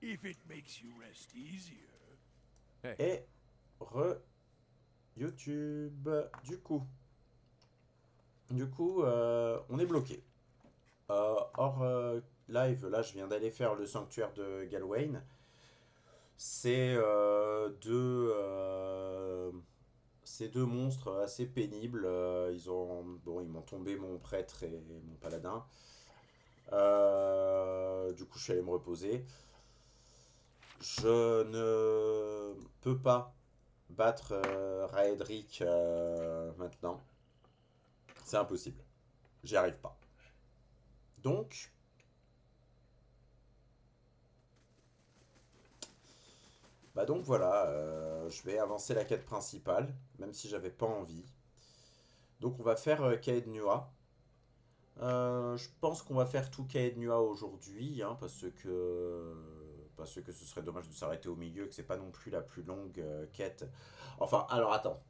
if it makes you rest easier. Hey. Et YouTube. Du coup, on est bloqué. Hors live, là, je viens d'aller faire le sanctuaire de Galwain. C'est ces deux monstres assez pénibles. Ils m'ont tombé mon prêtre et mon paladin. Du coup, je suis allé me reposer. Je ne peux pas battre Raedric maintenant. C'est impossible. J'y arrive pas. Donc, donc voilà, je vais avancer la quête principale, même si j'avais pas envie. Donc on va faire Caed Nua. Je pense qu'on va faire tout Caed Nua aujourd'hui, hein, parce que ce serait dommage de s'arrêter au milieu, que c'est pas non plus la plus longue quête. Enfin, alors attends.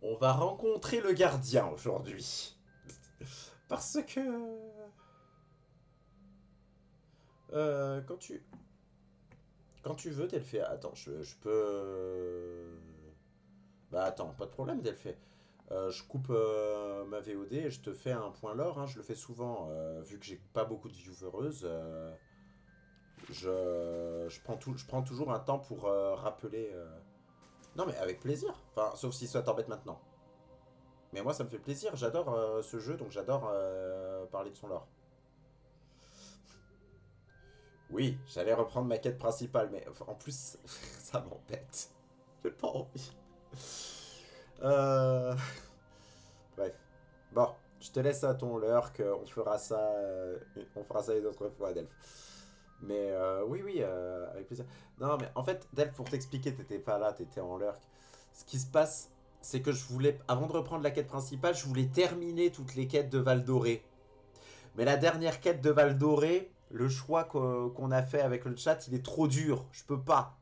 On va rencontrer le gardien aujourd'hui. Parce que... Quand tu veux, Delphé... Attends, je peux... Bah attends, pas de problème, Delphé. Je coupe ma VOD et je te fais un point lore, hein, je le fais souvent. Vu que j'ai pas beaucoup de viewereuses, je prends toujours un temps pour rappeler... Non mais avec plaisir. Enfin, sauf si ça t'embête maintenant. Mais moi ça me fait plaisir, j'adore ce jeu, donc j'adore parler de son lore. Oui, j'allais reprendre ma quête principale, mais en plus, ça m'embête. J'ai pas envie. Euh... Bref. Bon, je te laisse à ton lurk, on fera ça une autre fois, Delph. Mais oui, avec plaisir. Non, mais en fait, Delph, pour t'expliquer, t'étais pas là, t'étais en lurk. Ce qui se passe, c'est que je voulais, avant de reprendre la quête principale, je voulais terminer toutes les quêtes de Val Doré. Mais la dernière quête de Val Doré, le choix qu'on a fait avec le chat, il est trop dur. Je peux pas.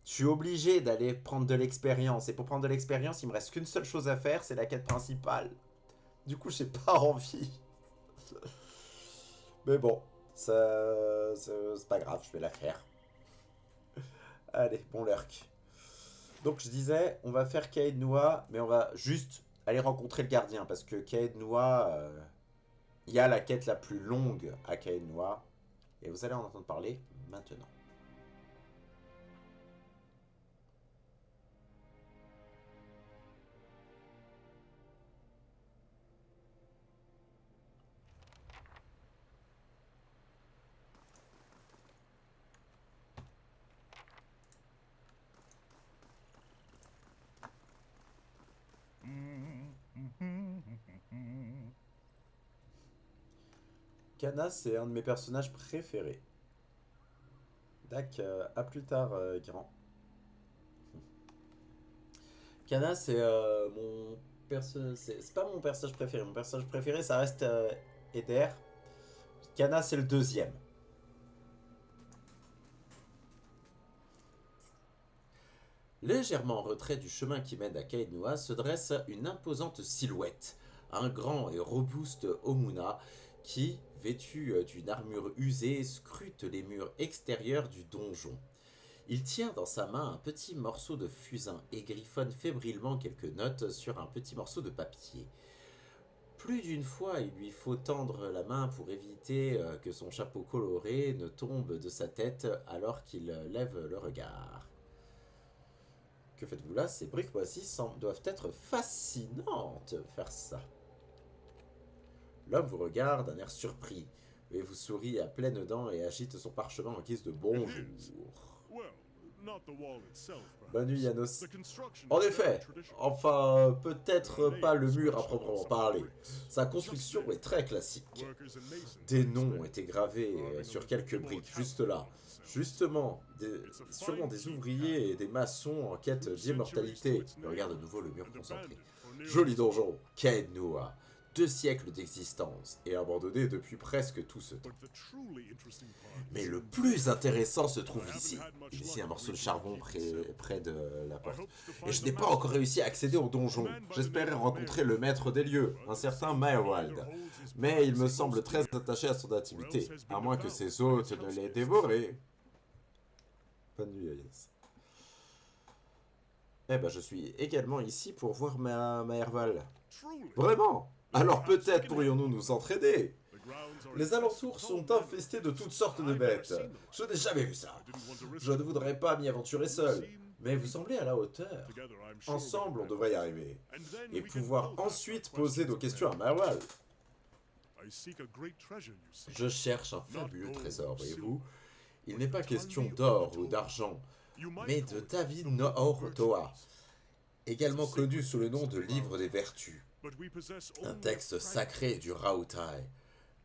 Je suis obligé d'aller prendre de l'expérience. Et pour prendre de l'expérience, il me reste qu'une seule chose à faire, c'est la quête principale. Du coup, j'ai pas envie. Mais bon, c'est pas grave, je vais la faire. Allez, bon lurk. Donc je disais, on va faire Caed Nua, mais on va juste aller rencontrer le gardien. Parce que Caed Nua, il y a la quête la plus longue à Caed Nua. Et vous allez en entendre parler maintenant. Kana, c'est un de mes personnages préférés. Dac, à plus tard, grand. Kana, c'est mon personnage. C'est pas mon personnage préféré. Mon personnage préféré, ça reste Eder. Kana, c'est le deuxième. Légèrement en retrait du chemin qui mène à Caed Nua se dresse une imposante silhouette. Un grand et robuste Omuna qui, vêtu d'une armure usée, scrute les murs extérieurs du donjon. Il tient dans sa main un petit morceau de fusain et griffonne fébrilement quelques notes sur un petit morceau de papier. Plus d'une fois, il lui faut tendre la main pour éviter que son chapeau coloré ne tombe de sa tête alors qu'il lève le regard. Que faites-vous là? Ces briques voici doivent être fascinantes, faire ça. L'homme vous regarde d'un air surpris, et vous sourit à pleines dents et agite son parchemin en guise de bonjour. Bonne nuit, Yanos. En effet, enfin, peut-être pas le mur à proprement parler. Sa construction est très classique. Des noms ont été gravés sur quelques briques, juste là. Justement, sûrement des ouvriers et des maçons en quête d'immortalité. Il regarde de nouveau le mur concentré. Joli donjon, Caed Nua. 2 siècles d'existence et abandonné depuis presque tout ce temps. Mais le plus intéressant se trouve ici. Il y a ici un morceau de charbon près de la porte. Et je n'ai pas encore réussi à accéder au donjon. J'espérais rencontrer le maître des lieux, un certain Meyerwald. Mais il me semble très attaché à son intimité, à moins que ses hôtes ne l'aient dévoré. Bonne nuit, Agnès. Eh ben, je suis également ici pour voir Meyerwald. Vraiment? Alors peut-être pourrions-nous nous entraider. Les alentours sont infestés de toutes sortes de bêtes. Je n'ai jamais vu ça. Je ne voudrais pas m'y aventurer seul. Mais vous semblez à la hauteur. Ensemble, on devrait y arriver. Et pouvoir ensuite poser nos questions à Meyerwald. Je cherche un fabuleux trésor, voyez-vous. Il n'est pas question d'or ou d'argent, mais de David Noor Toa, également connu sous le nom de Livre des Vertus. Un texte sacré du Raotai,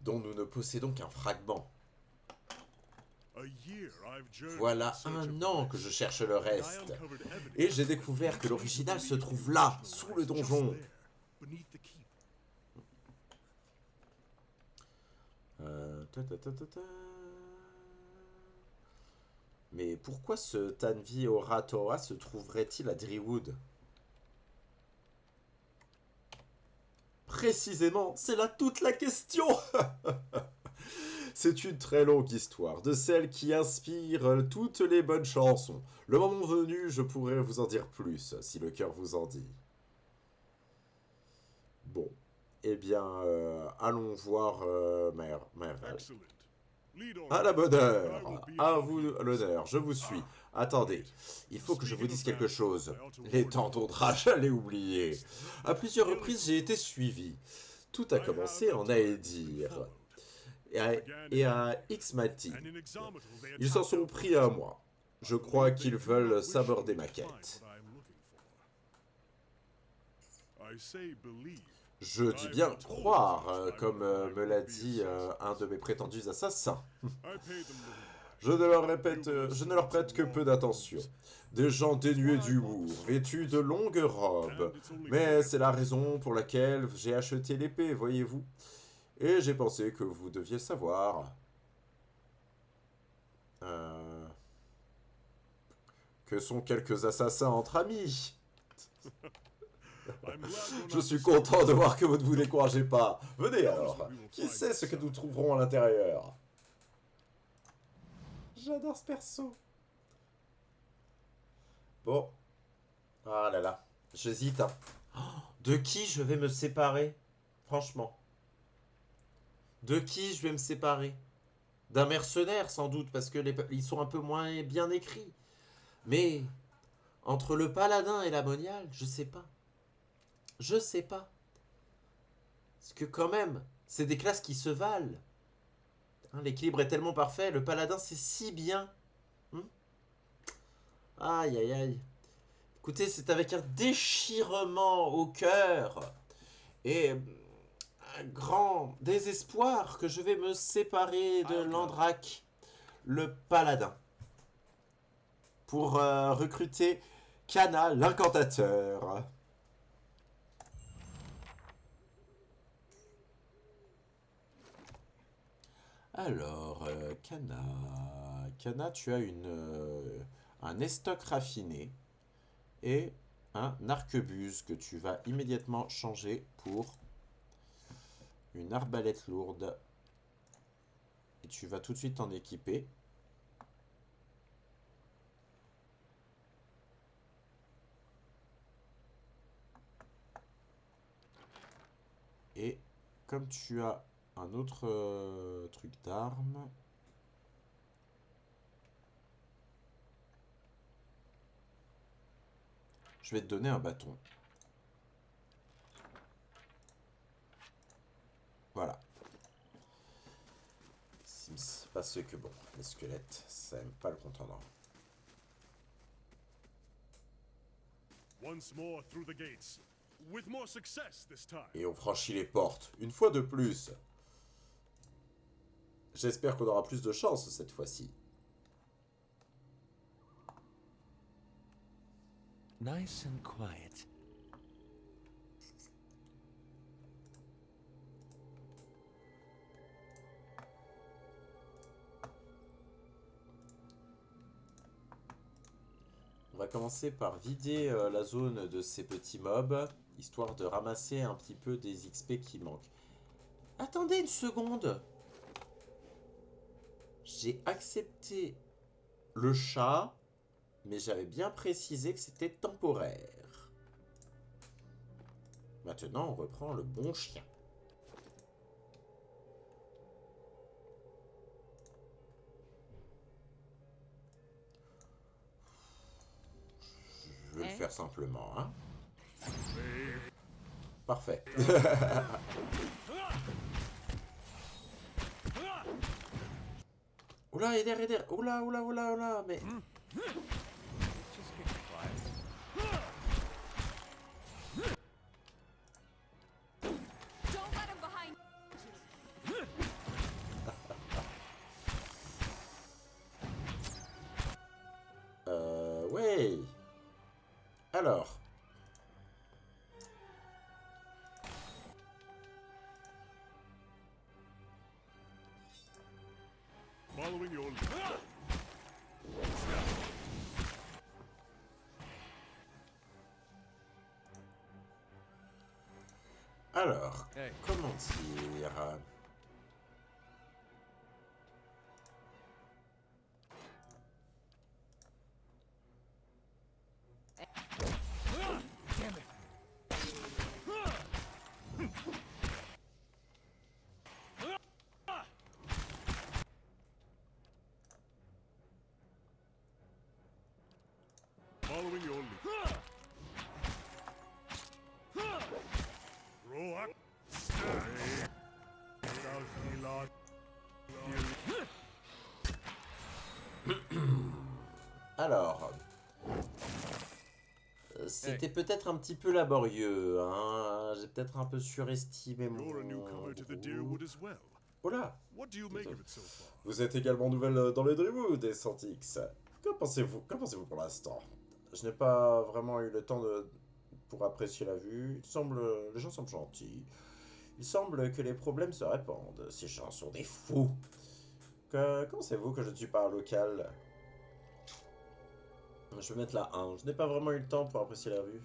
dont nous ne possédons qu'un fragment. Voilà 1 an que je cherche le reste, et j'ai découvert que l'original se trouve là, sous le donjon. Mais pourquoi ce Tanvi Oratoa se trouverait-il à Drywood? Précisément, c'est là toute la question. C'est une très longue histoire, de celle qui inspire toutes les bonnes chansons. Le moment venu, je pourrais vous en dire plus, si le cœur vous en dit. Bon, eh bien, allons voir Meyerwald. À la bonne heure. À vous l'honneur, je vous suis. Attendez, il faut que je vous dise quelque chose. Les temps d'Audra, j'allais oublier. À plusieurs reprises, j'ai été suivi. Tout a commencé en Aedir et à Xmalti. Ils s'en sont pris à moi. Je crois qu'ils veulent saborder ma quête. Je dis bien croire, comme me l'a dit un de mes prétendus assassins. Je ne leur prête que peu d'attention. Des gens dénués d'humour, vêtus de longues robes. Mais c'est la raison pour laquelle j'ai acheté l'épée, voyez-vous. Et j'ai pensé que vous deviez savoir. Que sont quelques assassins entre amis. Je suis content de voir que vous ne vous découragez pas. Venez alors. Qui sait ce que nous trouverons à l'intérieur? J'adore ce perso. Bon. Ah là là. J'hésite. Hein. De qui je vais me séparer? Franchement. De qui je vais me séparer? D'un mercenaire sans doute, parce que ils sont un peu moins bien écrits. Mais entre le paladin et la moniale, je sais pas. Je sais pas. Parce que quand même, c'est des classes qui se valent. Hein, l'équilibre est tellement parfait. Le paladin, c'est si bien. Aïe, aïe, aïe. Écoutez, c'est avec un déchirement au cœur et un grand désespoir que je vais me séparer de Landrak, le paladin, pour recruter Kana, l'incantateur. Alors, Kana, tu as un estoc raffiné et un arquebuse que tu vas immédiatement changer pour une arbalète lourde. Et tu vas tout de suite t'en équiper. Et comme tu as un autre truc d'arme, je vais te donner un bâton. Voilà. Sims, parce que bon, les squelettes, ça aime pas le contendant. Et on franchit les portes, une fois de plus. J'espère qu'on aura plus de chance cette fois-ci. Nice and quiet. commencer par vider la zone de ces petits mobs, histoire de ramasser un petit peu des XP qui manquent. Attendez une seconde. J'ai accepté le chat, mais j'avais bien précisé que c'était temporaire. Maintenant, on reprend le bon chien. Je vais le faire simplement, hein. Parfait. Oula, aider, aider. Oula, oula, oula, oula, mais... Ouais. Alors. Following your lead. Alors, Hey. comment dire... Damn it. Following your lead. Roll up. Alors... C'était peut-être un petit peu laborieux, hein. J'ai peut-être un peu surestimé You're a newcomer to the Deerwood mon... as well. Oh là. What do you make of it so far? Vous êtes également nouvelle dans les Dreamwood, et Santix. Qu'en pensez-vous pour l'instant? Je n'ai pas vraiment eu le temps pour apprécier la vue. Les gens semblent gentils. Il semble que les problèmes se répandent. Ces gens sont des fous. Comment savez-vous que je ne suis pas un local? Je vais mettre la 1. Je n'ai pas vraiment eu le temps pour apprécier la vue.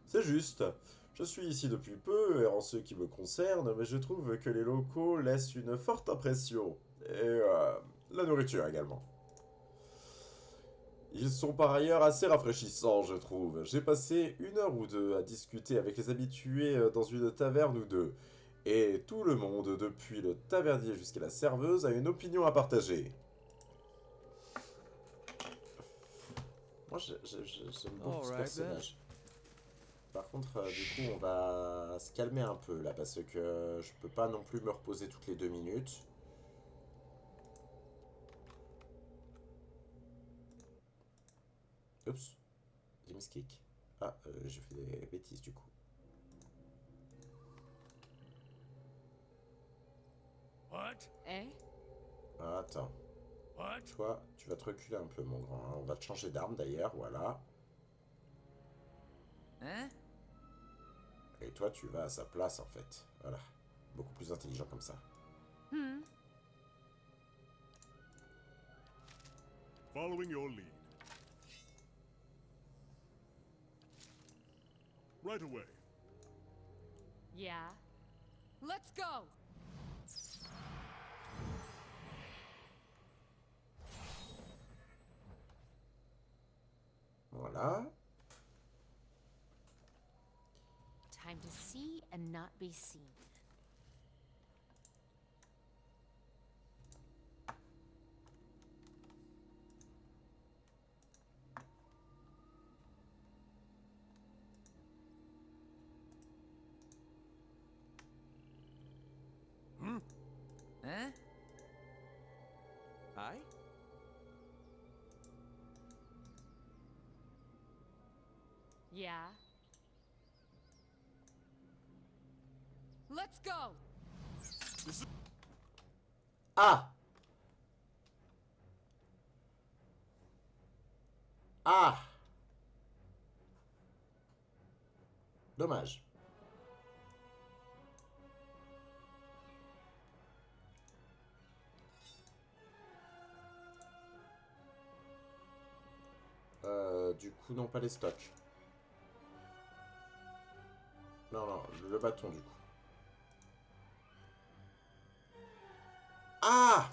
C'est juste. Je suis ici depuis peu, et en ce qui me concerne, mais je trouve que les locaux laissent une forte impression. Et la nourriture également. Ils sont par ailleurs assez rafraîchissants, je trouve. J'ai passé 1 heure ou 2 à discuter avec les habitués dans une taverne ou deux. Et tout le monde, depuis le tavernier jusqu'à la serveuse, a une opinion à partager. Moi, j'aime beaucoup ce personnage. Par contre, du coup, on va se calmer un peu, là, parce que je peux pas non plus me reposer toutes les 2 minutes. Oups. J'ai mis kick. Ah, j'ai fait des bêtises, du coup. What? Eh? Ah, attends. What? Toi, tu vas te reculer un peu, mon grand. Hein. On va te changer d'arme, d'ailleurs, voilà. Hein? Et toi, tu vas à sa place, en fait. Voilà. Beaucoup plus intelligent comme ça. Hmm. Following your lead. Right away. Yeah. Let's go! Voilà. Time to see and not be seen. Hein? Aye? Yeah. Let's go! Ah! Ah! Dommage. Du coup, non, pas les stocks. Non, non, le bâton, du coup. Ah!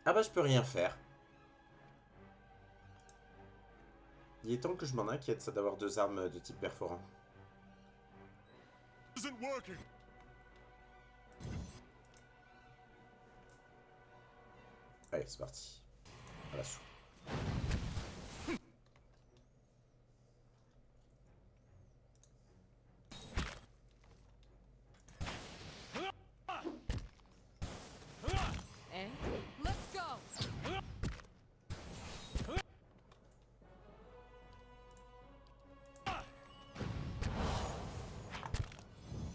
Ah bah, je peux rien faire. Il est temps que je m'en inquiète, ça, d'avoir 2 armes de type perforant. Isn't working. Allez, c'est parti. À l'assaut. Eh? Let's go!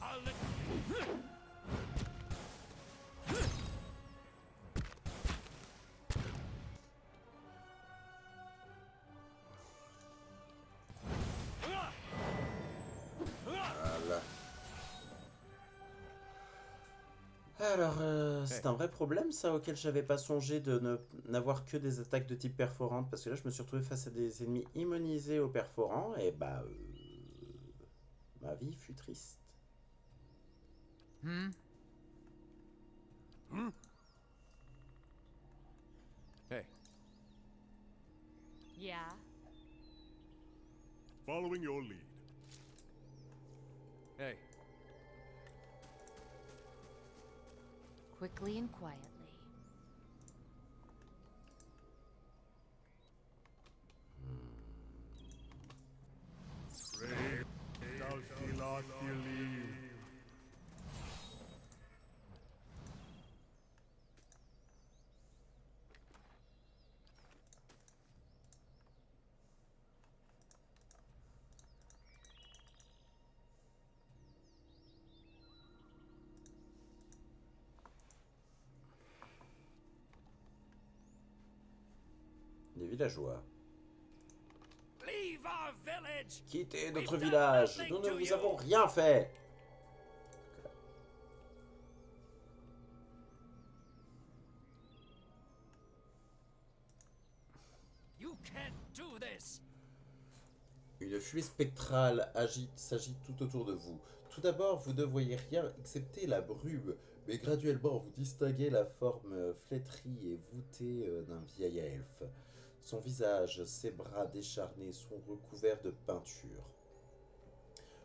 I'll let Voilà. Alors, c'est un vrai problème, ça, auquel j'avais pas songé de n'avoir que des attaques de type perforante, parce que là, je me suis retrouvé face à des ennemis immunisés au perforant, et bah, ma vie fut triste. Hmm? Hey, Yeah? following your lead. hey. Quickly and quietly. Brave, thou Thilath Thilim. Les villageois. Leave our village! Quittez We've notre done village! nothing Nous ne to vous you. avons rien fait! You can't do this! Une fumée spectrale s'agite tout autour de vous. Tout d'abord, vous ne voyez rien excepté la brume, mais graduellement, vous distinguez la forme flétrie et voûtée d'un vieil elfe. Son visage, ses bras décharnés sont recouverts de peinture.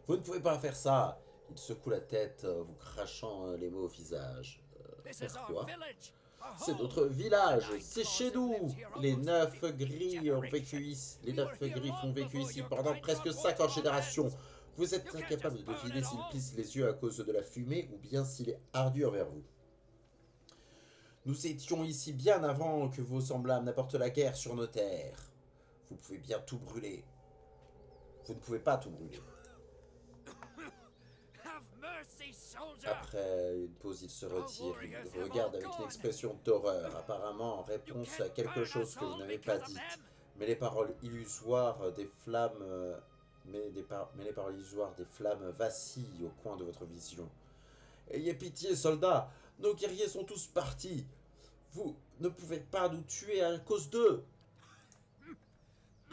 Vous ne pouvez pas faire ça! Il secoue la tête, vous crachant les mots au visage. This Faire is our quoi? village! Our C'est home. notre village, The c'est Nightclaws chez have nous. lived here Les almost 9 50 gris ont vécu generations. ici. Les We 9 were here gris ont long vécu before ici your pendant kind presque God 50 walked générations. our lands. Vous êtes You can't incapable de just burn deviner it s'il all. plisse les yeux à cause de la fumée ou bien s'il est ardu envers vous. Nous étions ici bien avant que vos semblables n'apportent la guerre sur nos terres. Vous pouvez bien tout brûler. Vous ne pouvez pas tout brûler. Have mercy, soldier! Après une pause, il se retire. Il vous regarde avec une expression d'horreur, apparemment en réponse à quelque chose que vous n'avez pas dit. Mais les paroles illusoires des flammes, mais les paroles illusoires des flammes vacillent au coin de votre vision. Ayez pitié, soldats, nos guerriers sont tous partis. Vous ne pouvez pas nous tuer à cause d'eux.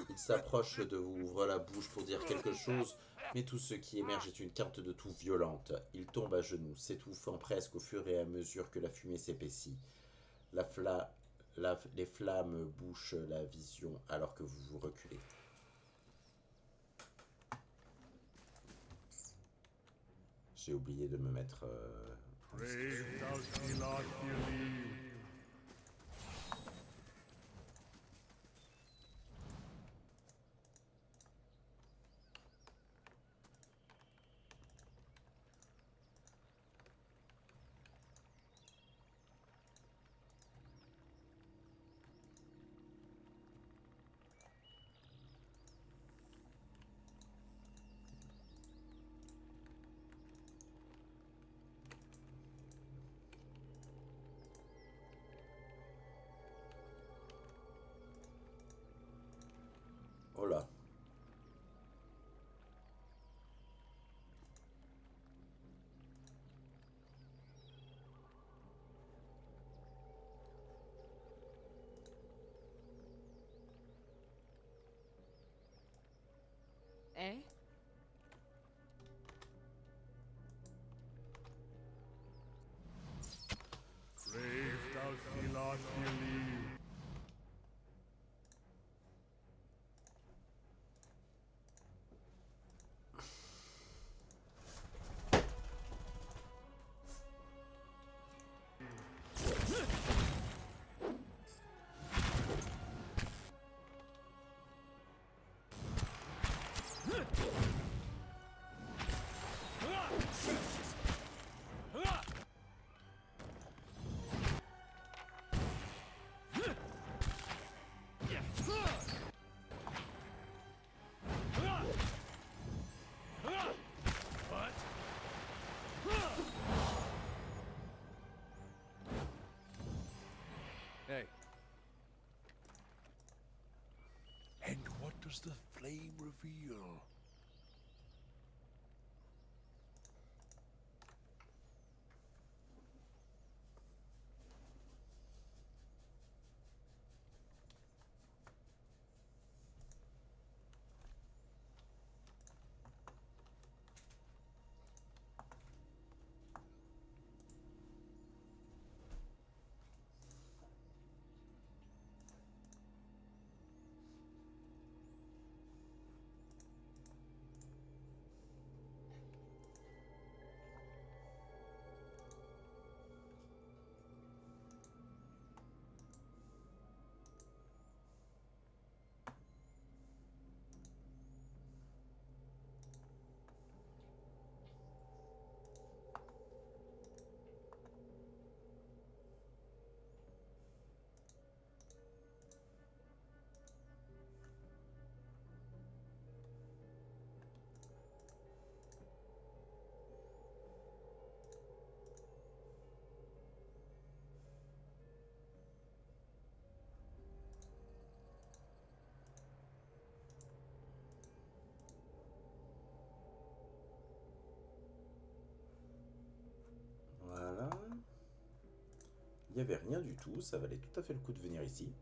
Il s'approche de vous, ouvre la bouche pour dire quelque chose, mais tout ce qui émerge est une quinte de toux violente. Il tombe à genoux, s'étouffant presque au fur et à mesure que la fumée s'épaissit. Les flammes bouchent la vision alors que vous vous reculez. J'ai oublié de me mettre... en Brave, thou Thilath Thilim. Eh? Brave thou Silas Filiu. Hey. And what does the flame reveal? Voilà. Il n'y avait rien du tout, ça valait tout à fait le coup de venir ici.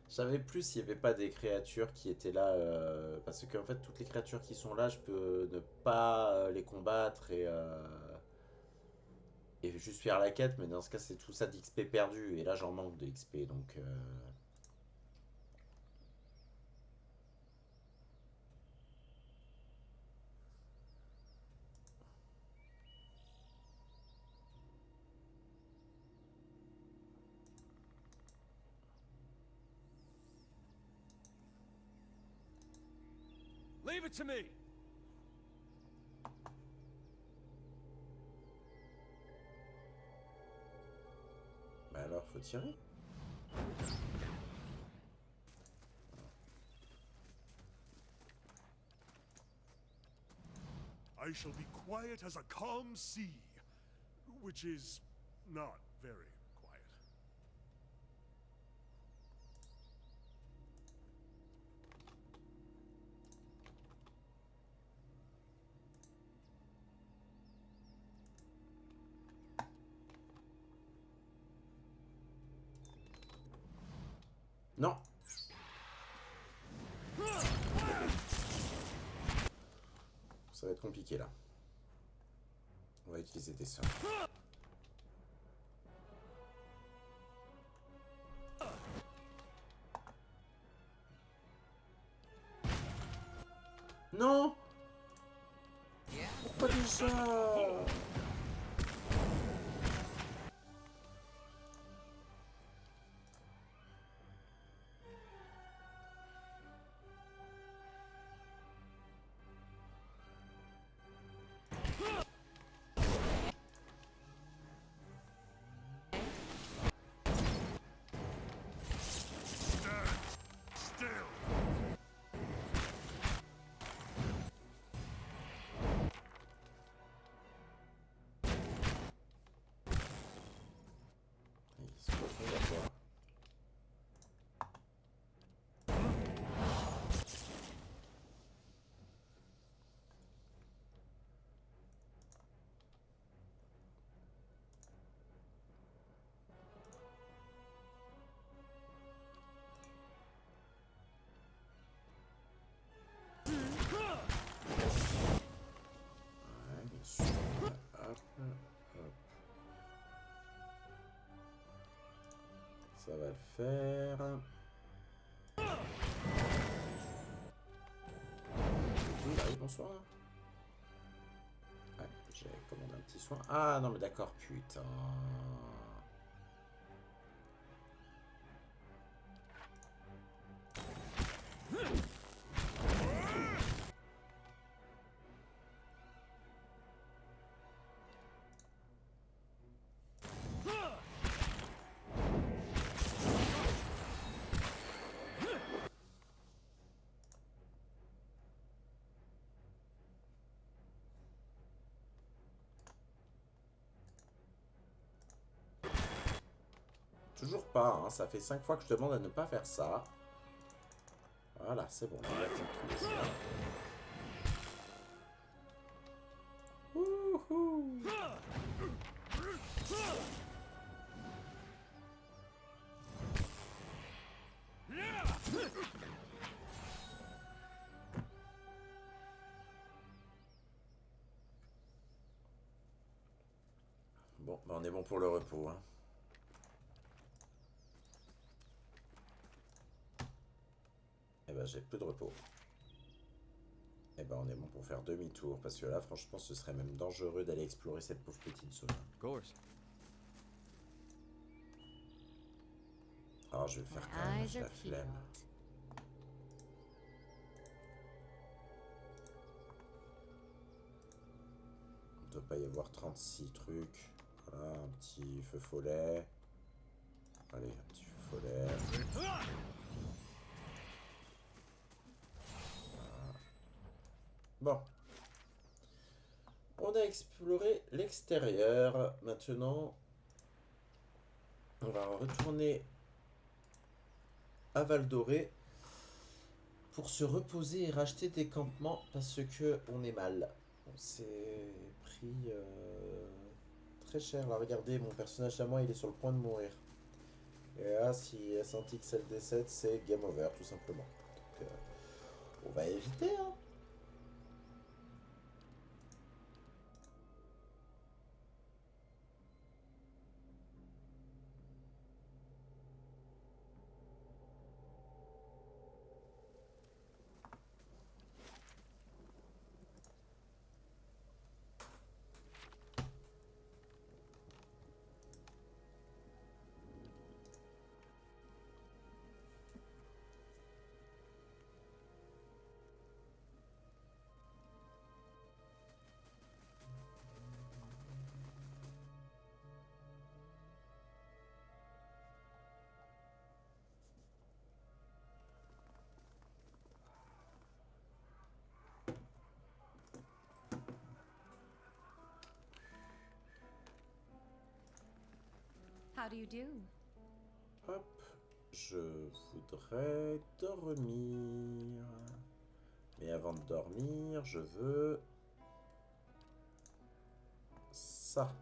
Je savais plus s'il n'y avait pas des créatures qui étaient là, parce que en fait toutes les créatures qui sont là, je peux ne pas les combattre et juste faire la quête, mais dans ce cas c'est tout ça d'XP perdu, et là j'en manque de XP, donc... Leave it to me! Bah alors faut tirer. I shall be quiet as a calm sea, which is not very quiet. Non. Ça va être compliqué là. On va utiliser des sorts. Non. Pourquoi déjà? Still. Ça va le faire. Il arrive, bonsoir. Ouais, j'ai commandé un petit soin. Ah non mais d'accord, putain. Toujours pas, hein. Ça fait 5 fois que je demande à ne pas faire ça. Voilà, c'est bon. Là, il touche. Wouhou. Bon, bah on est bon pour le repos, hein. Eh ben, j'ai plus de repos. Eh ben, on est bon pour faire demi-tour, parce que là, franchement, ce serait même dangereux d'aller explorer cette pauvre petite zone. Of course. Ah, je vais le faire quand My même, eyes j'ai are la peeled. flemme. Il ne doit pas y avoir 36 trucs. Voilà, un petit feu follet. Allez, un petit feu follet. Bon. On a exploré l'extérieur. Maintenant, on va retourner à Val d'Oré pour se reposer et racheter des campements parce que on est mal. On s'est pris très cher. Là, regardez, mon personnage à moi, il est sur le point de mourir. Et là, si SNTXL décède, c'est game over, tout simplement. Donc, on va éviter, hein. How do you do? Hop, je voudrais dormir. Mais avant de dormir, je veux ça.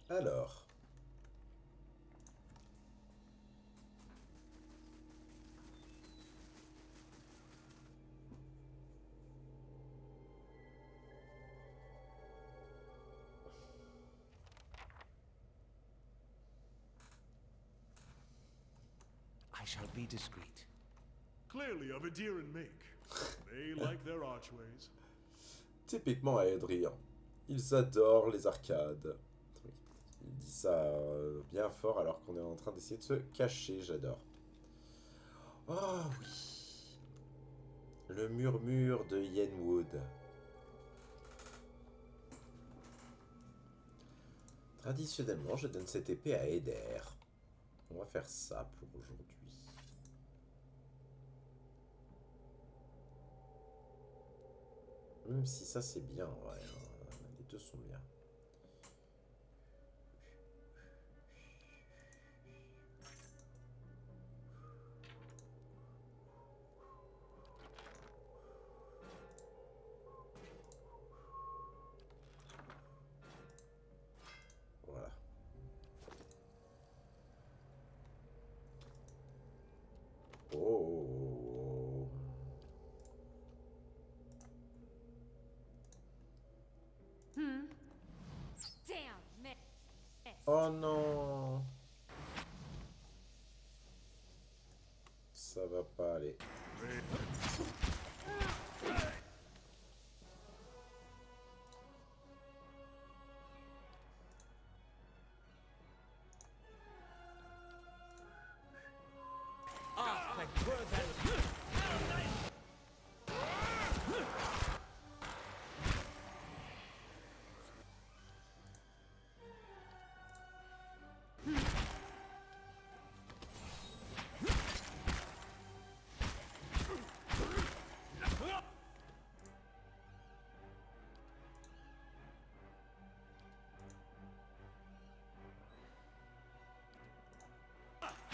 Alors. I shall be discreet. Clearly of a deer and make. They like their archways. Typiquement Adrien. Ils adorent les arcades. Oui. Il dit ça bien fort alors qu'on est en train d'essayer de se cacher, j'adore. Oh oui. Le murmure de Yenwood. Traditionnellement, je donne cette épée à Eder. On va faire ça pour aujourd'hui. Même si ça c'est bien, ouais, les deux sont bien. Voilà. Oh. Damn, miss. Oh non. Ça va pas aller.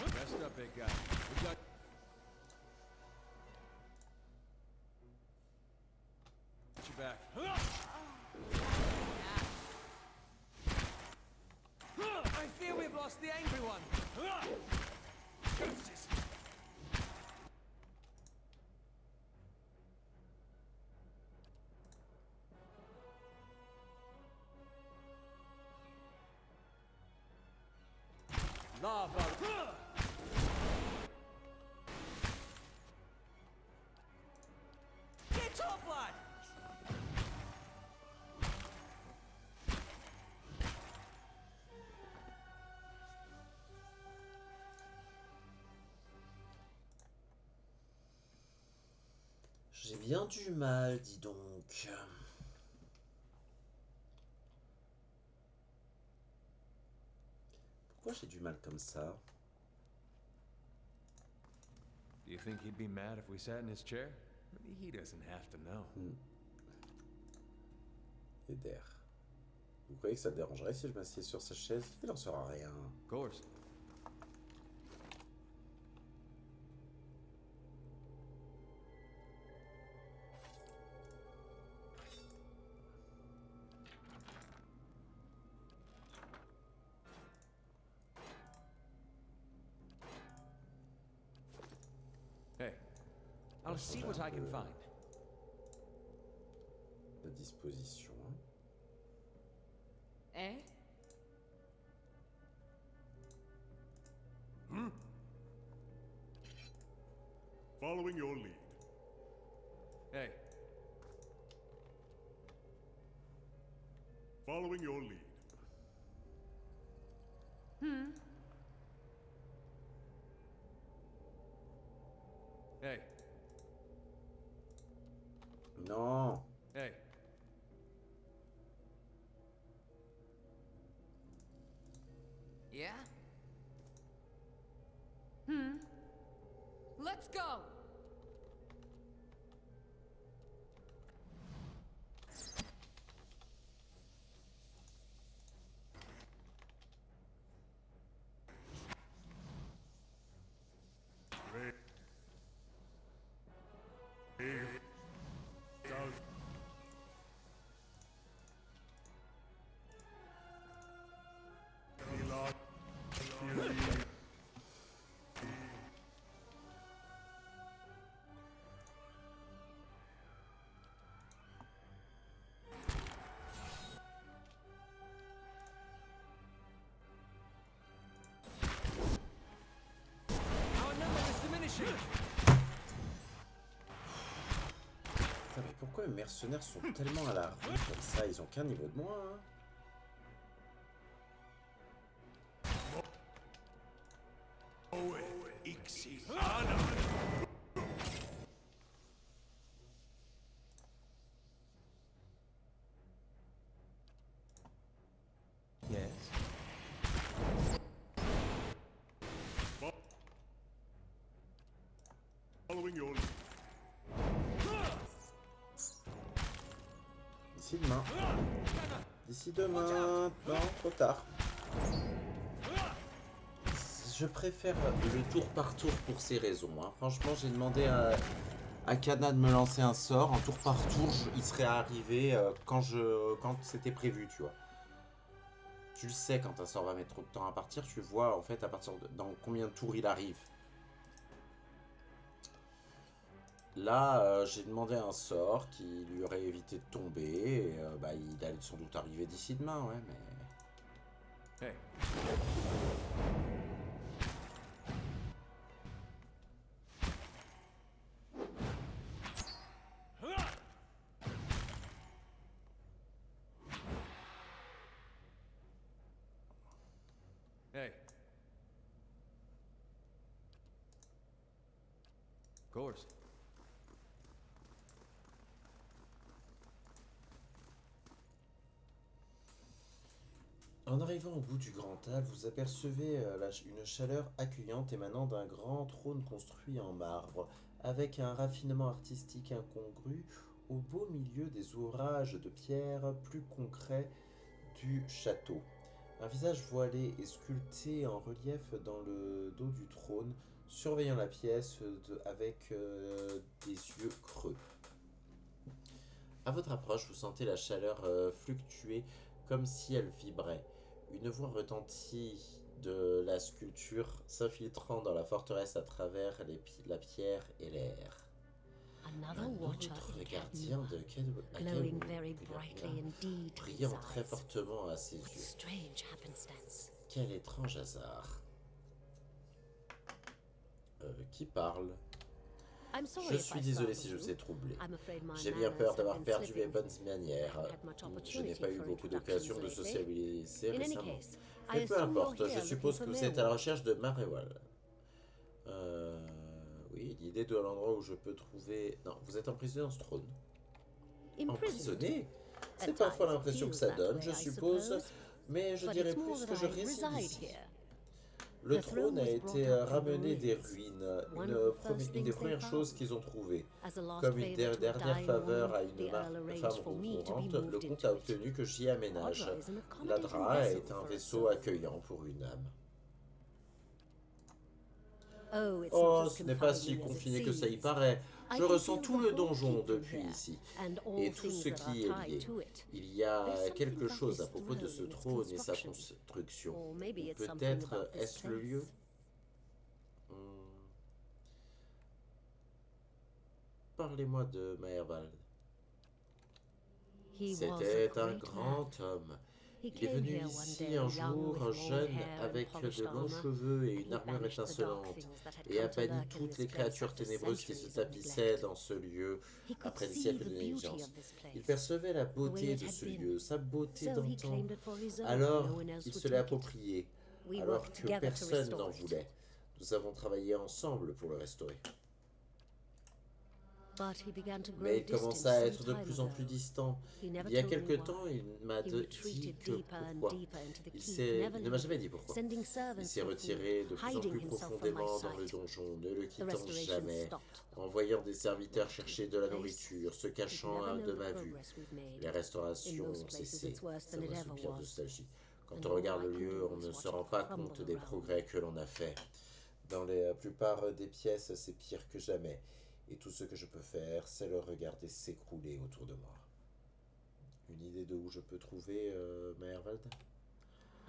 Rest up, big guy. We got. Got you back. I fear we've lost the angry one. Jesus. Lava. Get top lad. J'ai bien du mal, dis donc. Pourquoi j'ai du mal comme ça? Do you think he'd be mad if we sat in his chair? Maybe he doesn't have to know. Eder. Vous croyez que ça te dérangerait si je m'assieds sur sa chaise? Il en sera rien. Of course. Hey, I'll see what I can find. La disposition. Eh? Following your lead. Hey, Following your lead. hey, Non. hey. Yeah? Let's go! Brave. Does. Elon. Our number is diminishing. Putain, mais pourquoi les mercenaires sont tellement à la rue comme ça? Ils ont qu'un niveau de moins, hein. Yes. Following your lead. D'ici demain. D'ici demain. Non, trop tard. Je préfère le tour par tour pour ces raisons, hein. Franchement, j'ai demandé à Kana de me lancer un sort. En tour par tour, il serait arrivé quand c'était prévu, tu vois. Tu le sais quand un sort va mettre trop de temps à partir. Tu vois, en fait, à partir de dans combien de tours il arrive. Là, j'ai demandé un sort qui lui aurait évité de tomber. Et, bah, il allait sans doute arriver d'ici demain, ouais, mais... Hey. Hey. Of course. En arrivant au bout du grand hall, vous apercevez une chaleur accueillante émanant d'un grand trône construit en marbre, avec un raffinement artistique incongru au beau milieu des ouvrages de pierre plus concrets du château. Un visage voilé est sculpté en relief dans le dos du trône, surveillant la pièce avec des yeux creux. À votre approche, vous sentez la chaleur fluctuer comme si elle vibrait. Une voix retentit de la sculpture s'infiltrant dans la forteresse à travers la pierre et l'air. Another Un watcher autre in gardien Katnua, de glowing very brightly indeed to his brillant très eyes. fortement à ses What yeux. strange happenstance. Quel étrange hasard. Qui parle? I'm sorry Je if suis I désolé startled si je vous you. ai troublé. I'm afraid my J'ai bien manners peur have d'avoir been perdu mes slipping. bonnes manières. I haven't had much Je n'ai opportunity pas eu for beaucoup d'occasions de introductions sociabiliser In any récemment. case, I Mais peu assume you're importe, here je looking suppose for que vous êtes à la Merwell. recherche de Marewal. Oui, l'idée de l'endroit où je peux trouver... Non, vous êtes emprisonné dans ce trône. Imprisoned. Emprisonné? At C'est parfois times it l'impression que feels ça that donne, way, je I suppose. suppose, Mais je but dirais it's more plus that que je I réside reside ici. here. Le The throne trône a was brought été up from the ramené des ruins. ruines, One of the first une des things they premières choses found. qu'ils ont trouvées. As a last Comme une favor to a dernière dying faveur woman, à the une Earl arranged femme for me to be mourante, le moved comte into a it. obtenu que j'y aménage. Adra is an accommodating L'Adra vessel est un for a vaisseau soul. accueillant pour une âme. Oh, it's Oh, not as ce n'est pas si confining as it confiné que ça y seems. paraît. I Je can ressens feel tout the le whole donjon keep from depuis here, ici, and all et tout things ce that qui are est tied lié. to it. Il y a There's quelque something chose à about this propos de ce throne and its trône et sa construction. construction. Or maybe Ou it's something peut-être about this est-ce le lieu? place. Parlez-moi de Maerwald. He was a C'était un great grand man. homme. He Il est came venu here one ici day, un young jour, with long jeune, hair and avec polished de longs armor, cheveux et and une he armure banished the dark étincelante, things that had et a come to banni lurk in toutes this les place créatures after ténébreuses qui se centuries of tapissaient neglect. dans ce lieu He could après des see siècles the de beauty négligence. of this Il place, percevait la the way beauté it de had ce been. lieu, sa beauté So he d'antan. claimed it for his own, Alors, no one else il would se l'est take it. approprié, We alors worked que together to personne n'en restore it. voulait. Nous avons travaillé ensemble pour le restaurer. But he began to grow Mais il distant commença à être de some time plus en ago. plus distant. He never Il y a told me quelque why. temps, il m'a He dit retreated que deeper and pourquoi. deeper into the Il keep, ne never m'a jamais leaving, dit pourquoi. sending Il servants s'est for retiré de food, plus en hiding plus himself from my profondément dans le sight. donjon, ne le The quittant restoration jamais, stopped. envoyant des serviteurs chercher de la Place, nourriture, se You'd cachant never know de the ma vue. progress we've made. Les restaurations In most ont places, cessé. it's worse Ça than it me ever soupire was. nostalgie. Quand And on all regarde I le can lieu, do on is ne watch se it rend pas crumble compte des around progrès que l'on a faits. Dans la plupart des pièces, c'est pire que jamais. Et tout ce que je peux faire, c'est le regarder s'écrouler autour de moi. Une idée de où je peux trouver Maerwald?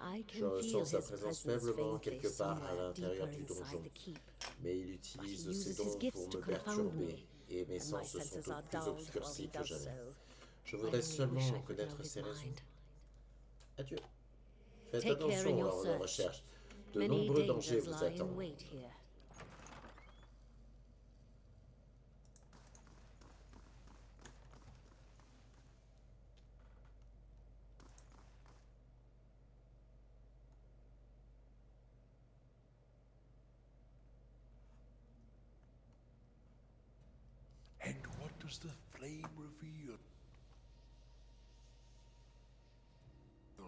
I Je can ressens feel sa his présence presence faiblement faintly quelque part à somewhere l'intérieur deeper du donjon. inside the keep. Mais il But utilise he ses uses his dons gifts pour to me confound perturber. me, Et mes and my sens sont senses are plus dulled while obscurcis he que does jamais. so. Je I voudrais only wish seulement I could connaître know his ses raisons. mind. Adieu. Faites Take care in attention your lors de search. recherche. De Many nombreux dangers dangers vous lie in attendent. wait here. does the flame reveal? Oh.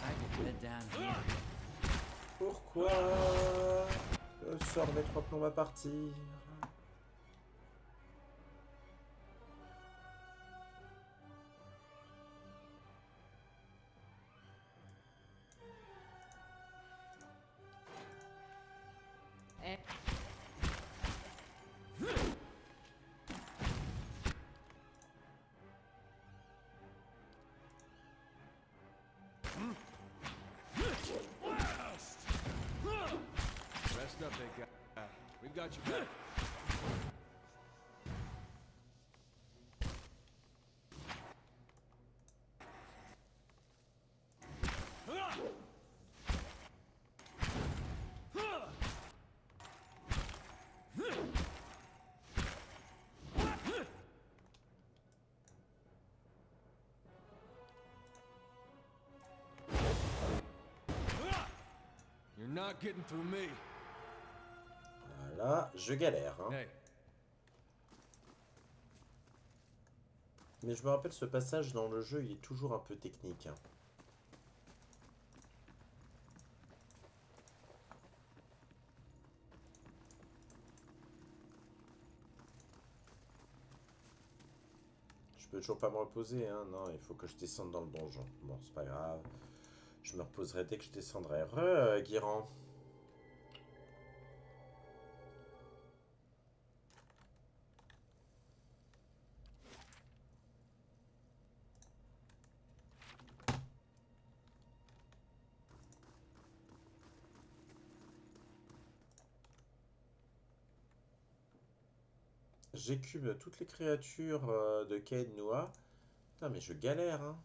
I could head down here. Pourquoi le sort des 3 plombs va partir? Eh, Rest up, big guy. We got you back. You're not getting through me. Voilà, je galère. Hein. Hey, Mais je me rappelle, ce passage dans le jeu, il est toujours un peu technique. Hein. Je peux toujours pas me reposer, hein. Non, il faut que je descende dans le donjon. Bon, c'est pas grave. Je me reposerai dès que je descendrai. Guiran. J'écume toutes les créatures de Caed Nua. Putain, mais je galère, hein.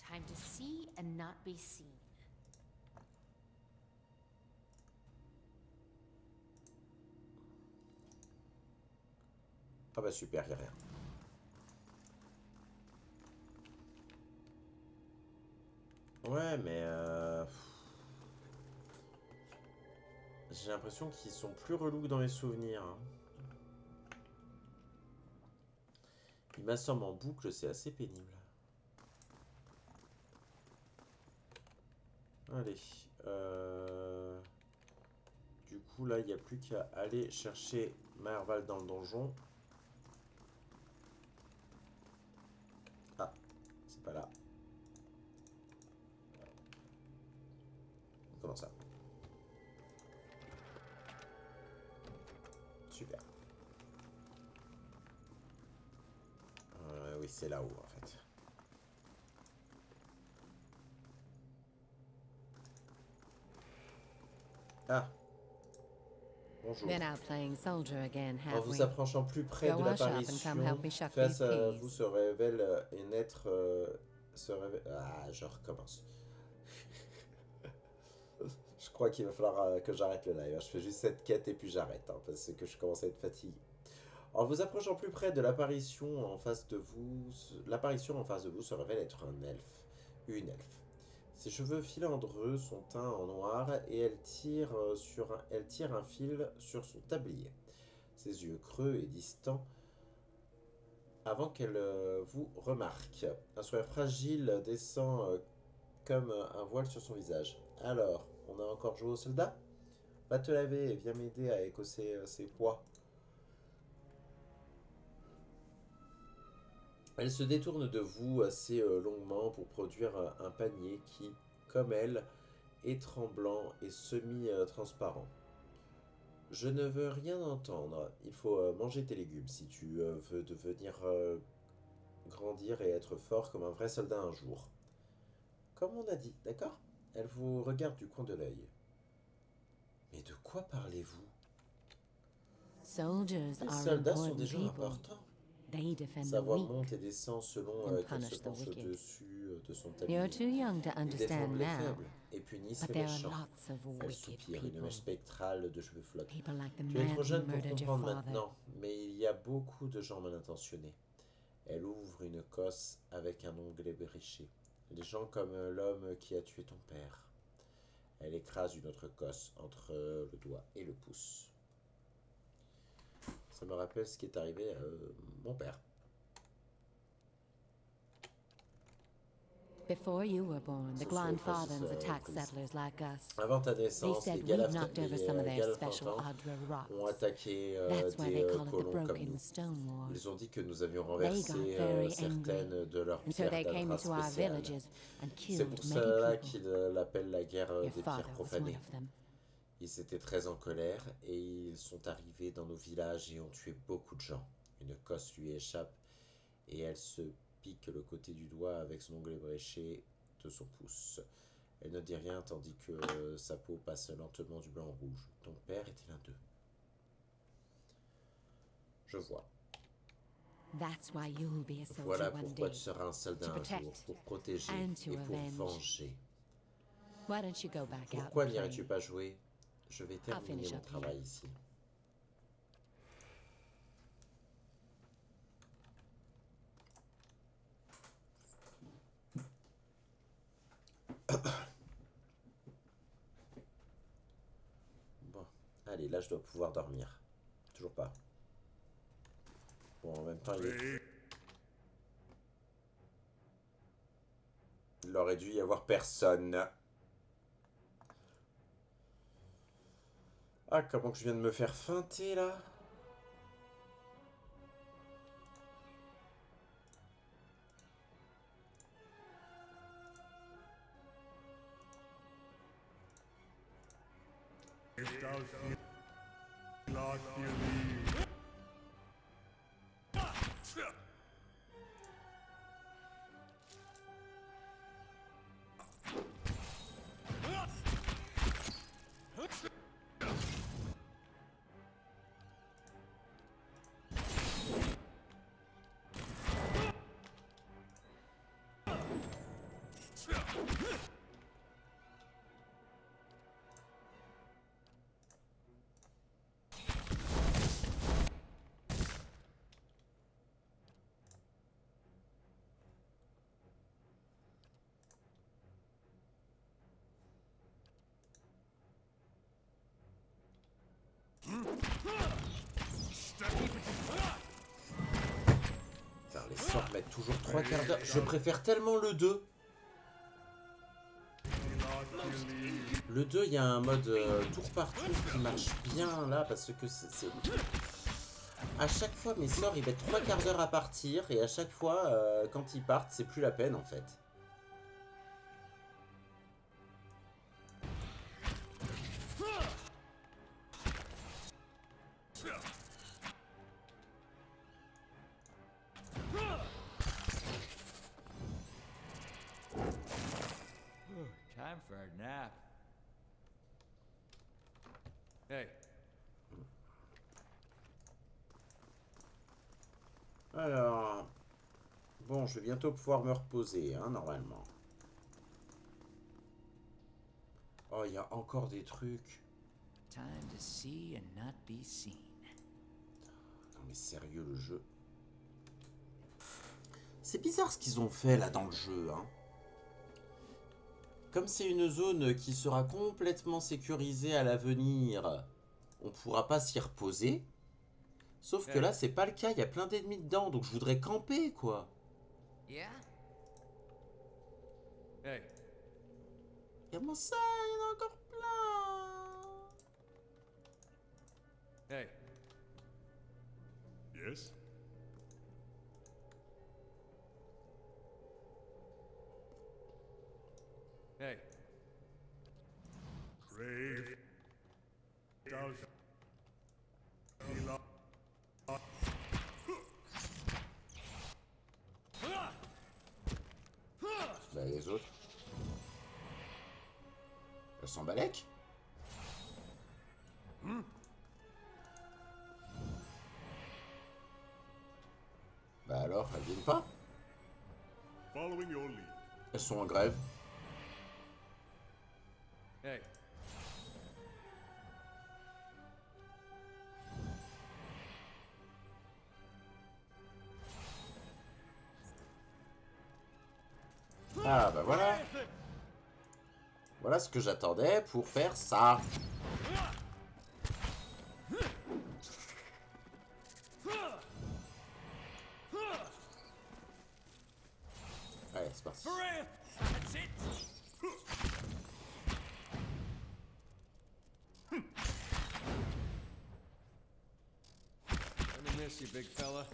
time to see and not be seen. Ah bah super, y'a rien. Ouais, mais j'ai l'impression qu'ils sont plus relous que dans mes souvenirs. Hein. Ils m'assomment en boucle, c'est assez pénible. Allez. Du coup, là, il n'y a plus qu'à aller chercher Merval dans le donjon. Ah, c'est pas là. Comment ça? Super. Oui, c'est là-haut, en fait. Ah. Bonjour. Been out playing soldier again, En have vous we? approchant plus près Go de wash up and l'apparition, come help me shuck face these à peas. vous se révèle un être... se révèle... Ah, je recommence. Je crois qu'il va falloir que j'arrête le live. Je fais juste cette quête et puis j'arrête, hein, parce que je commence à être fatigué. En vous approchant plus près de l'apparition en face de vous, l'apparition en face de vous se révèle être un elfe, une elfe. Ses cheveux filandreux sont teints en noir et elle tire un fil sur son tablier. Ses yeux creux et distants avant qu'elle vous remarque. Un sourire fragile descend comme un voile sur son visage. Alors, on a encore joué au soldat? Va te laver et viens m'aider à écosser ses poids. Elle se détourne de vous assez longuement pour produire un panier qui, comme elle, est tremblant et semi-transparent. Je ne veux rien entendre. Il faut manger tes légumes si tu veux devenir grandir et être fort comme un vrai soldat un jour. Comme on a dit, d'accord? Elle vous regarde du coin de l'œil. Mais de quoi parlez-vous? Soldiers Les are soldats sont important des gens people. importants. They defend Sa the voix weak. monte et descend selon and qu'elle punish se the penche wicked. au-dessus de son You're tablier. too young to Ils understand défendent les now, faibles et punissent but les there are méchants. lots of Elle wicked soupire, une people. mèche spectrale de cheveux flottants. People like the Tu es man trop who jeune pour murdered your comprendre father. maintenant, mais il y a beaucoup de gens mal intentionnés. Elle ouvre une cosse avec un onglet bréché. Les gens comme l'homme qui a tué ton père. Elle écrase une autre cosse entre le doigt et le pouce. Ça me rappelle ce qui est arrivé à mon père. Before you were born, the Ce sont les Glanfathans Francis, attacked Prince. settlers like us. Avant ta They naissance, les said we knocked over some of their special Galfantans Adra ont rocks. attaqué That's why des they call it the colons comme Broken nous. Stone War. Ils ont dit que nous avions They renversé got very certaines angry, de leurs and so pierres they came d'Adra into our spéciales. villages and C'est killed pour many cela people. qu'ils l'appellent la guerre Your des father pierres was one profanées. of them. Ils étaient très en colère et ils sont arrivés dans nos villages et ont tué beaucoup de gens. Une cosse lui échappe et elle se pique le côté du doigt avec son onglet bréché de son pouce. Elle ne dit rien tandis que sa peau passe lentement du blanc au rouge. Ton père était l'un d'eux. Je vois. That's why you'll be a soldier Voilà one pourquoi day. tu seras un soldat un jour, protect pour protéger and to et pour avenge. venger. Why don't you go back out Pourquoi and play? n'irais-tu pas jouer? Je vais terminer finish mon up here. travail ici. Bon, allez, là je dois pouvoir dormir. Toujours pas. Bon, en même temps, il aurait dû y avoir personne. Ah, comment que je viens de me faire feinter là? If thou feel not believe. Putain, les sorts mettent toujours 3 quarts d'heure. Je préfère tellement le 2. Le 2, il y a un mode tour par tour qui marche bien là parce que c'est... À chaque fois, mes sorts ils mettent 3 quarts d'heure à partir et à chaque fois, quand ils partent, c'est plus la peine en fait. Time for a nap. Hey, Alors... Bon, je vais bientôt pouvoir me reposer, hein, normalement. Oh, il y a encore des trucs. Time to see and not be seen. Non mais sérieux, le jeu. C'est bizarre ce qu'ils ont fait là dans le jeu, hein. Comme c'est une zone qui sera complètement sécurisée à l'avenir, on pourra pas s'y reposer. Sauf que là, c'est pas le cas, il y a plein d'ennemis dedans, donc je voudrais camper, quoi. Yeah? hey, Comment ça, il y en a encore plein. hey. Yes? Hey, Crave. Thou feel not. Bah, les autres. Elles s'en balèquent. alors, elles viennent pas? Following your lead. Elles sont en grève. Hey, Ah bah voilà. Voilà ce que j'attendais pour faire ça. Allez, c'est parti. gonna miss you, big fella.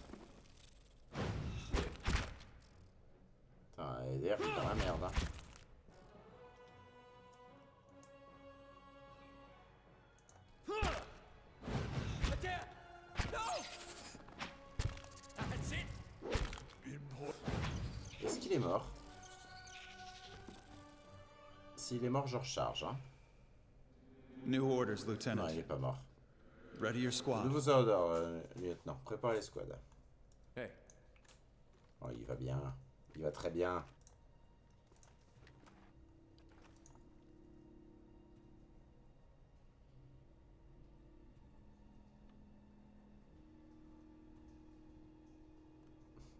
Putain, EDR, il est dans la merde, hein. Est-ce qu'il est mort? S'il est mort, je recharge, hein. New orders, Non, Lieutenant. il est pas mort. Ready your squad. Nouveaux ordres, lieutenant. Préparez les squads. Hey, Oh, il va bien. Il va très bien.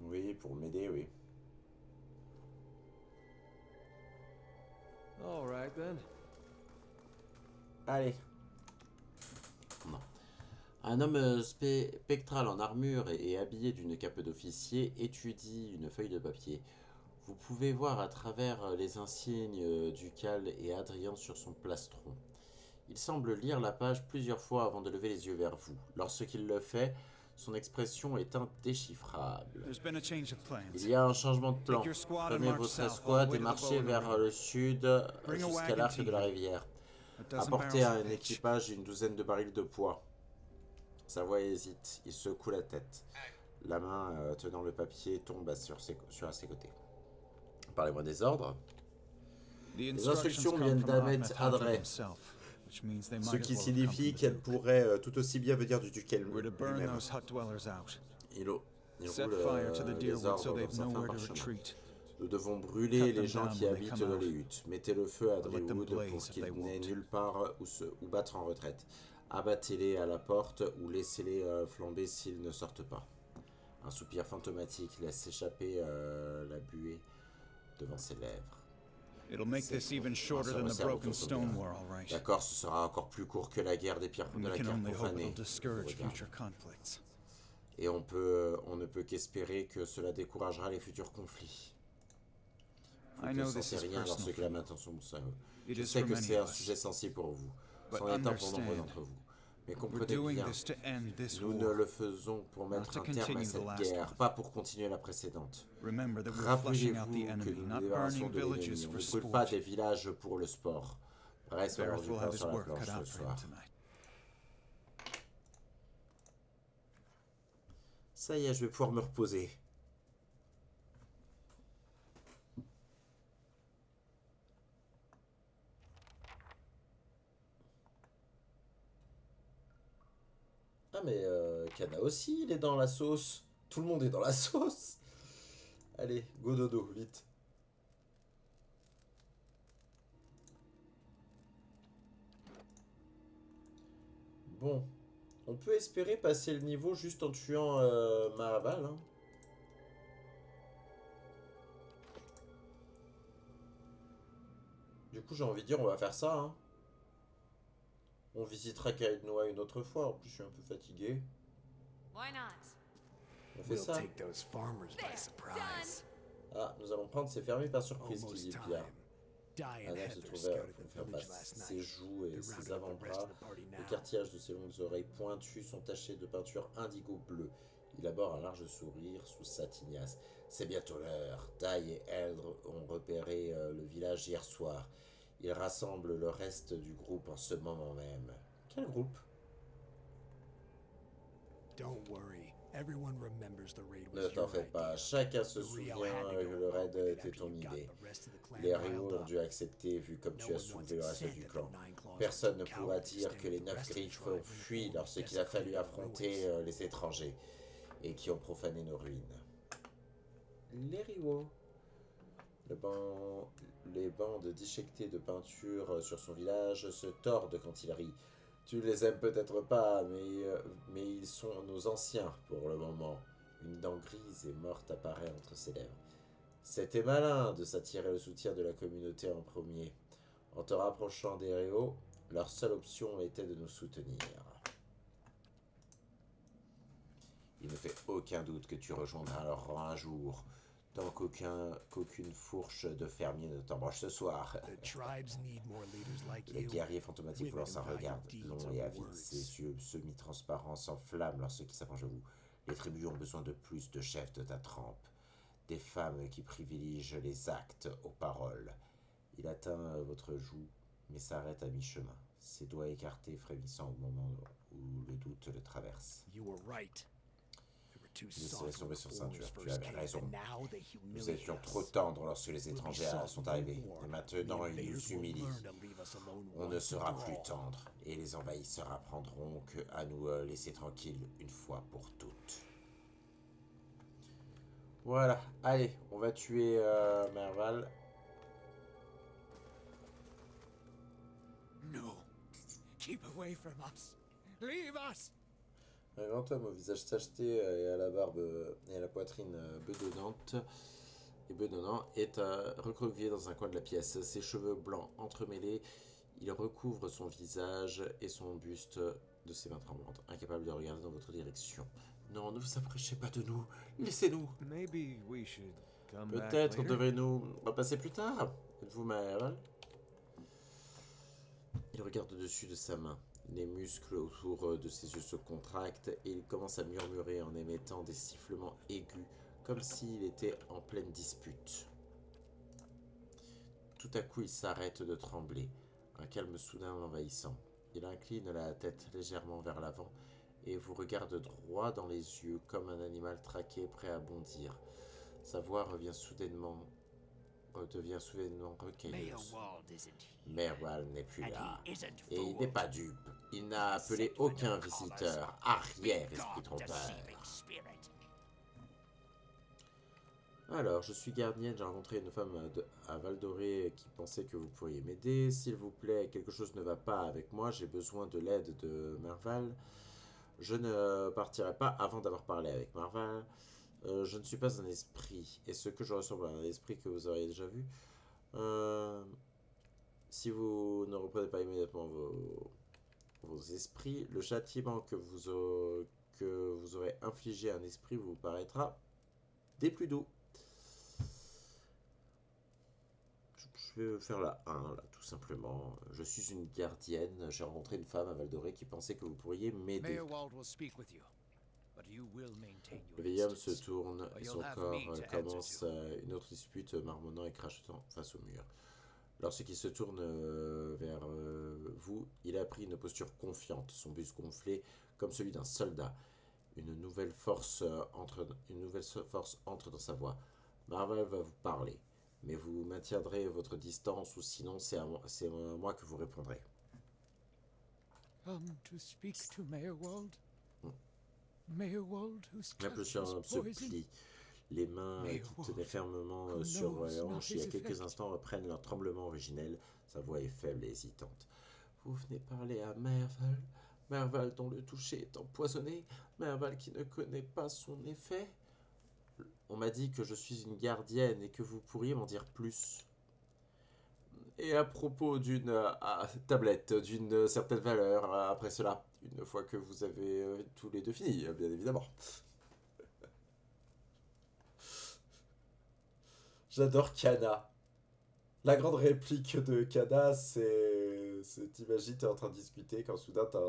Oui, pour m'aider, oui. all right then. Allez. Non. Un homme spectral en armure et habillé d'une cape d'officier étudie une feuille de papier. Vous pouvez voir à travers les insignes ducales et Adrien sur son plastron. Il semble lire la page plusieurs fois avant de lever les yeux vers vous. Lorsqu'il le fait, son expression est indéchiffrable. There's been a change of plans. Il y a un changement de plan. Take your squad and Prenez march votre south all escouade the et way to the marchez Bowling vers River. le sud Bring a jusqu'à wagon l'arc de la team. rivière. A dozen Apportez barrels à of un pitch. équipage une douzaine de barils de poids. Sa voix hésite, il secoue la tête. La main tenant le papier tombe sur ses côtés. Parlez-moi des ordres. The instructions come viennent from d'Ahmed Ahmed Hadra Adre. himself, which means they Ce might qui as well have come signifie from the qu'elles Duke. pourraient tout aussi bien venir du duc We're to burn lui-même. those hut dwellers out. Il Set roule fire to the les deerwood so ordres they've dans certains nowhere to parchemins. retreat. Nous devons brûler Cut les them gens down qui when they habitent come dans out. les huttes. Mettez le feu à But let them Drywood blaze pour if qu'ils they n'aient won't. nulle part où battre en retraite. Abattez-les à la porte ou laissez-les flamber s'ils ne sortent pas. Un soupir fantomatique laisse échapper la buée devant ses lèvres. It'll make this even shorter than the broken stone war, all right. D'accord, ce sera encore plus court que la guerre des pierres And de we la can guerre only hope profanée. it'll discourage Regarde. future conflicts. Et on ne peut qu'espérer que cela découragera les futurs conflits. Vous I ne know sentez this is rien personal lorsque for la you. main tend sur mon cerveau. It Je is sais for que many c'est un of us. sujet sensible pour vous. But C'en est un pour nombre understand, d'entre vous. Mais We're comprenez doing bien, this to end this nous ne war. le faisons pour mettre to un terme à continue the cette last guerre, one. pas pour continuer la précédente. Remember that we're flushing out the Rappelez-vous que enemy, nous not nous débarrassons burning de l'ennemi. villages On for ne brûle pas sport. des villages pour le sport. Reste Barrett du will pain have his sur la work planche cut ce out for him soir. tonight. Ça y est, je vais pouvoir me reposer. Ah mais Kana aussi, il est dans la sauce. Tout le monde est dans la sauce. Allez, go dodo, vite. Bon, on peut espérer passer le niveau juste en tuant Mahaval. Hein. Du coup, j'ai envie de dire, on va faire ça. Hein. On visitera Kaednoa une autre fois. En plus, je suis un peu fatigué. Why not? On fait ça. those farmers by surprise. Ah, nous allons prendre ces fermiers par surprise, qui Almost dit time. Pierre. Di and Anna se Heather trouvait scouted pour the faire village face. last Ses night. joues et They're ses rounding up the rest avant-bras, of the party le now. cartilage de ses longues oreilles pointues sont tachés de peinture indigo bleu. Il arbore un large sourire sous sa tignasse. C'est bientôt l'heure. Dai et Eldre ont repéré le village hier soir. Ils rassemblent le reste du groupe en ce moment même. Quel groupe? Don't worry. Everyone remembers the raid Ne was t'en your fais pas. idea. Chacun se The souvient Rio had to que go le raid along with it était after ton you got idée. the rest of the clan Les riled Rio ont up. dû accepter vu comme No tu as one soulevé wanted le to reste say du that the clan. Nine Claws Personne ne were pourra cowards dire que standing les with the neuf rest of the griffes tribe ont when you fui pulled lorsqu'il a desecrated fallu our affronter ruins. les étrangers et qui ont profané nos ruines. les rivaux. Les bandes déchiquetées de peinture sur son village se tordent quand il rit. Tu les aimes peut-être pas, mais ils sont nos anciens pour le moment. Une dent grise et morte apparaît entre ses lèvres. C'était malin de s'attirer le soutien de la communauté en premier. En te rapprochant des Réaux, leur seule option était de nous soutenir. Il ne fait aucun doute que tu rejoindras leur rang un jour, tant qu'aucune fourche de fermier ne t'embroche ce soir. The tribes need more leaders like Le you. guerrier fantomatique vous lance un regard long et avide. Ses yeux semi-transparents s'enflamment lorsqu'il s'approche de vous. Les tribus ont besoin de plus de chefs de ta trempe. Des femmes qui privilégient les actes aux paroles. Il atteint votre joue, mais s'arrête à mi-chemin. Ses doigts écartés frémissant au moment où le doute le traverse. You were right. They were too Il se soft laisse tomber when sur the ceinture. foreigners Tu first avais came, raison. and now they Nous humiliate étions us. trop tendres lorsque les We'll be étrangers soft sont no arrivés. more. Et maintenant, The ils nous invaders will humilient. learn to leave us alone On ne once sera and for plus all. tendre, et les envahisseurs apprendront à nous laisser tranquilles une fois pour toutes. Voilà, allez, on va tuer Merval. No. Keep away from us. Leave us. Un grand homme au visage tacheté et à la barbe et à la poitrine bedonnant est recroquevillé dans un coin de la pièce. Ses cheveux blancs entremêlés, il recouvre son visage et son buste de ses mains tremblantes, incapable de regarder dans votre direction. Non, ne vous approchez pas de nous, laissez-nous. Maybe we should come back Peut-être later. devez-nous repasser plus tard. Êtes-vous Merval? Il regarde au-dessus de sa main. Les muscles autour de ses yeux se contractent et il commence à murmurer en émettant des sifflements aigus, comme s'il était en pleine dispute. Tout à coup, il s'arrête de trembler, un calme soudain l'envahissant. Il incline la tête légèrement vers l'avant et vous regarde droit dans les yeux comme un animal traqué prêt à bondir. Sa voix devient soudainement recailleuse. Merval n'est plus là, et il n'est pas dupe. Il n'a appelé aucun visiteur, arrière-esprit trompeur. Alors, je suis gardienne, j'ai rencontré une femme à Val-d'Oré qui pensait que vous pourriez m'aider. S'il vous plaît, quelque chose ne va pas avec moi, j'ai besoin de l'aide de Merval. Je ne partirai pas avant d'avoir parlé avec Merval. Je ne suis pas un esprit, et ce que je ressemble à un esprit que vous auriez déjà vu. Si vous ne reprenez pas immédiatement vos esprits, le châtiment que vous aurez infligé à un esprit vous paraîtra des plus doux. Je vais faire la 1, là, tout simplement. Je suis une gardienne. J'ai rencontré une femme à Val-d'Oré qui pensait que vous pourriez m'aider. Mayorwald will speak with you, but you will maintain your Le vieil homme se distance. tourne Or et you'll son have corps me to answer commence to. une autre dispute, marmonnant et crachotant face au mur. Lorsqu'il se tourne vers vous, il a pris une posture confiante, son buste gonflé comme celui d'un soldat. Une nouvelle force entre dans sa voix. Merval va vous parler, mais vous maintiendrez votre distance ou sinon c'est à moi que vous répondrez. Come to speak to Mayorwald. Mayorwald, whose La touch posture was se poison. plie, les mains qui tenaient fermement sur les hanches il y a quelques instants reprennent leur tremblement originel. Sa voix est faible et hésitante. Vous venez parler à Merval, Merval dont le toucher est empoisonné, Merval qui ne connaît pas son effet. On m'a dit que je suis une gardienne et que vous pourriez m'en dire plus. Et à propos d'une tablette d'une certaine valeur, après cela, une fois que vous avez tous les deux fini, bien évidemment. J'adore Kana. La grande réplique de Kana, c'est t'imagines, t'es en train de discuter, quand soudain t'as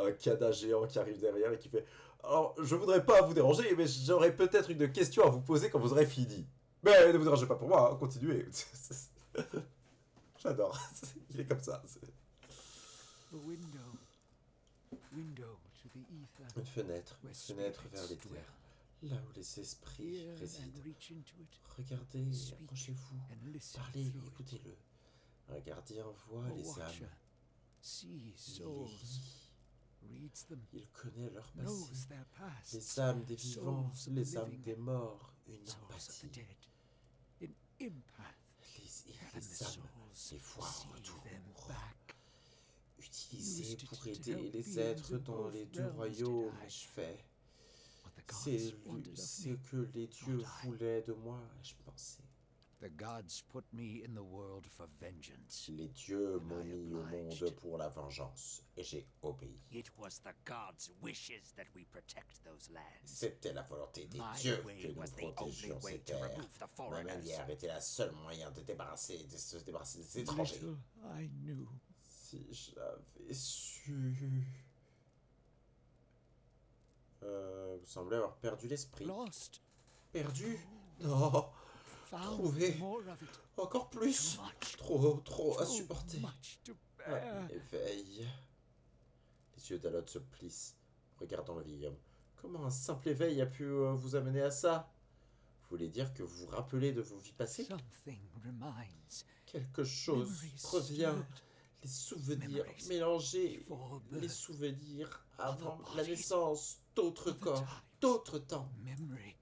un Kana géant qui arrive derrière et qui fait « Alors, je voudrais pas vous déranger, mais j'aurais peut-être une question à vous poser quand vous aurez fini. Mais ne vous dérangez pas pour moi, hein, continuez. » J'adore. Il est comme ça. The window to the ether. Une fenêtre Where vers spirits l'éther, dwell. là où les esprits Hear and résident. reach into it. Regardez, Speak approchez-vous, and listen parlez, through it. écoutez-le. Un gardien voit A les watcher âmes, sees il les souls. lit. Read reads them, Il connaît leur knows passé. their past. Les âmes des vivants, Souls of the les âmes living, des morts, une souls of the empathie. dead. In empath, Les and the âmes, souls les voix en see them retour. back. Utilisés Used pour to aider help les beings êtres in dans both les deux realms royaumes. did I. Je fais. What the C'est gods wanted of ce me. que les dieux thought I. voulaient de moi, je pensais. The gods put me in the world for vengeance. Les dieux And m'ont I mis au monde obliged. pour la vengeance, et j'ai obéi. It was the gods' wishes that we protect those lands. C'était la volonté des My dieux way que nous was the only protégions way ces to terres. remove the Ma foreigners. manière était la seule moyen de se débarrasser des étrangers. Little I knew. Si j'avais su... vous semblez avoir perdu l'esprit. Lost. Perdu? Non. Found Trouvé. more of it. Encore plus. Too much. Trop à Too supporter. much to Ah, bear. éveil. Les yeux d'Alot se plissent, regardant le vieil homme. Comment un simple éveil a pu vous amener à ça? Vous voulez dire que vous vous rappelez de vos vies passées? Something reminds. Quelque chose Memories revient. stirred. Les souvenirs Memories mélangés. before Les birth. souvenirs avant Other la bodies. naissance. D'autres Other corps. times. D'autres temps. Memory.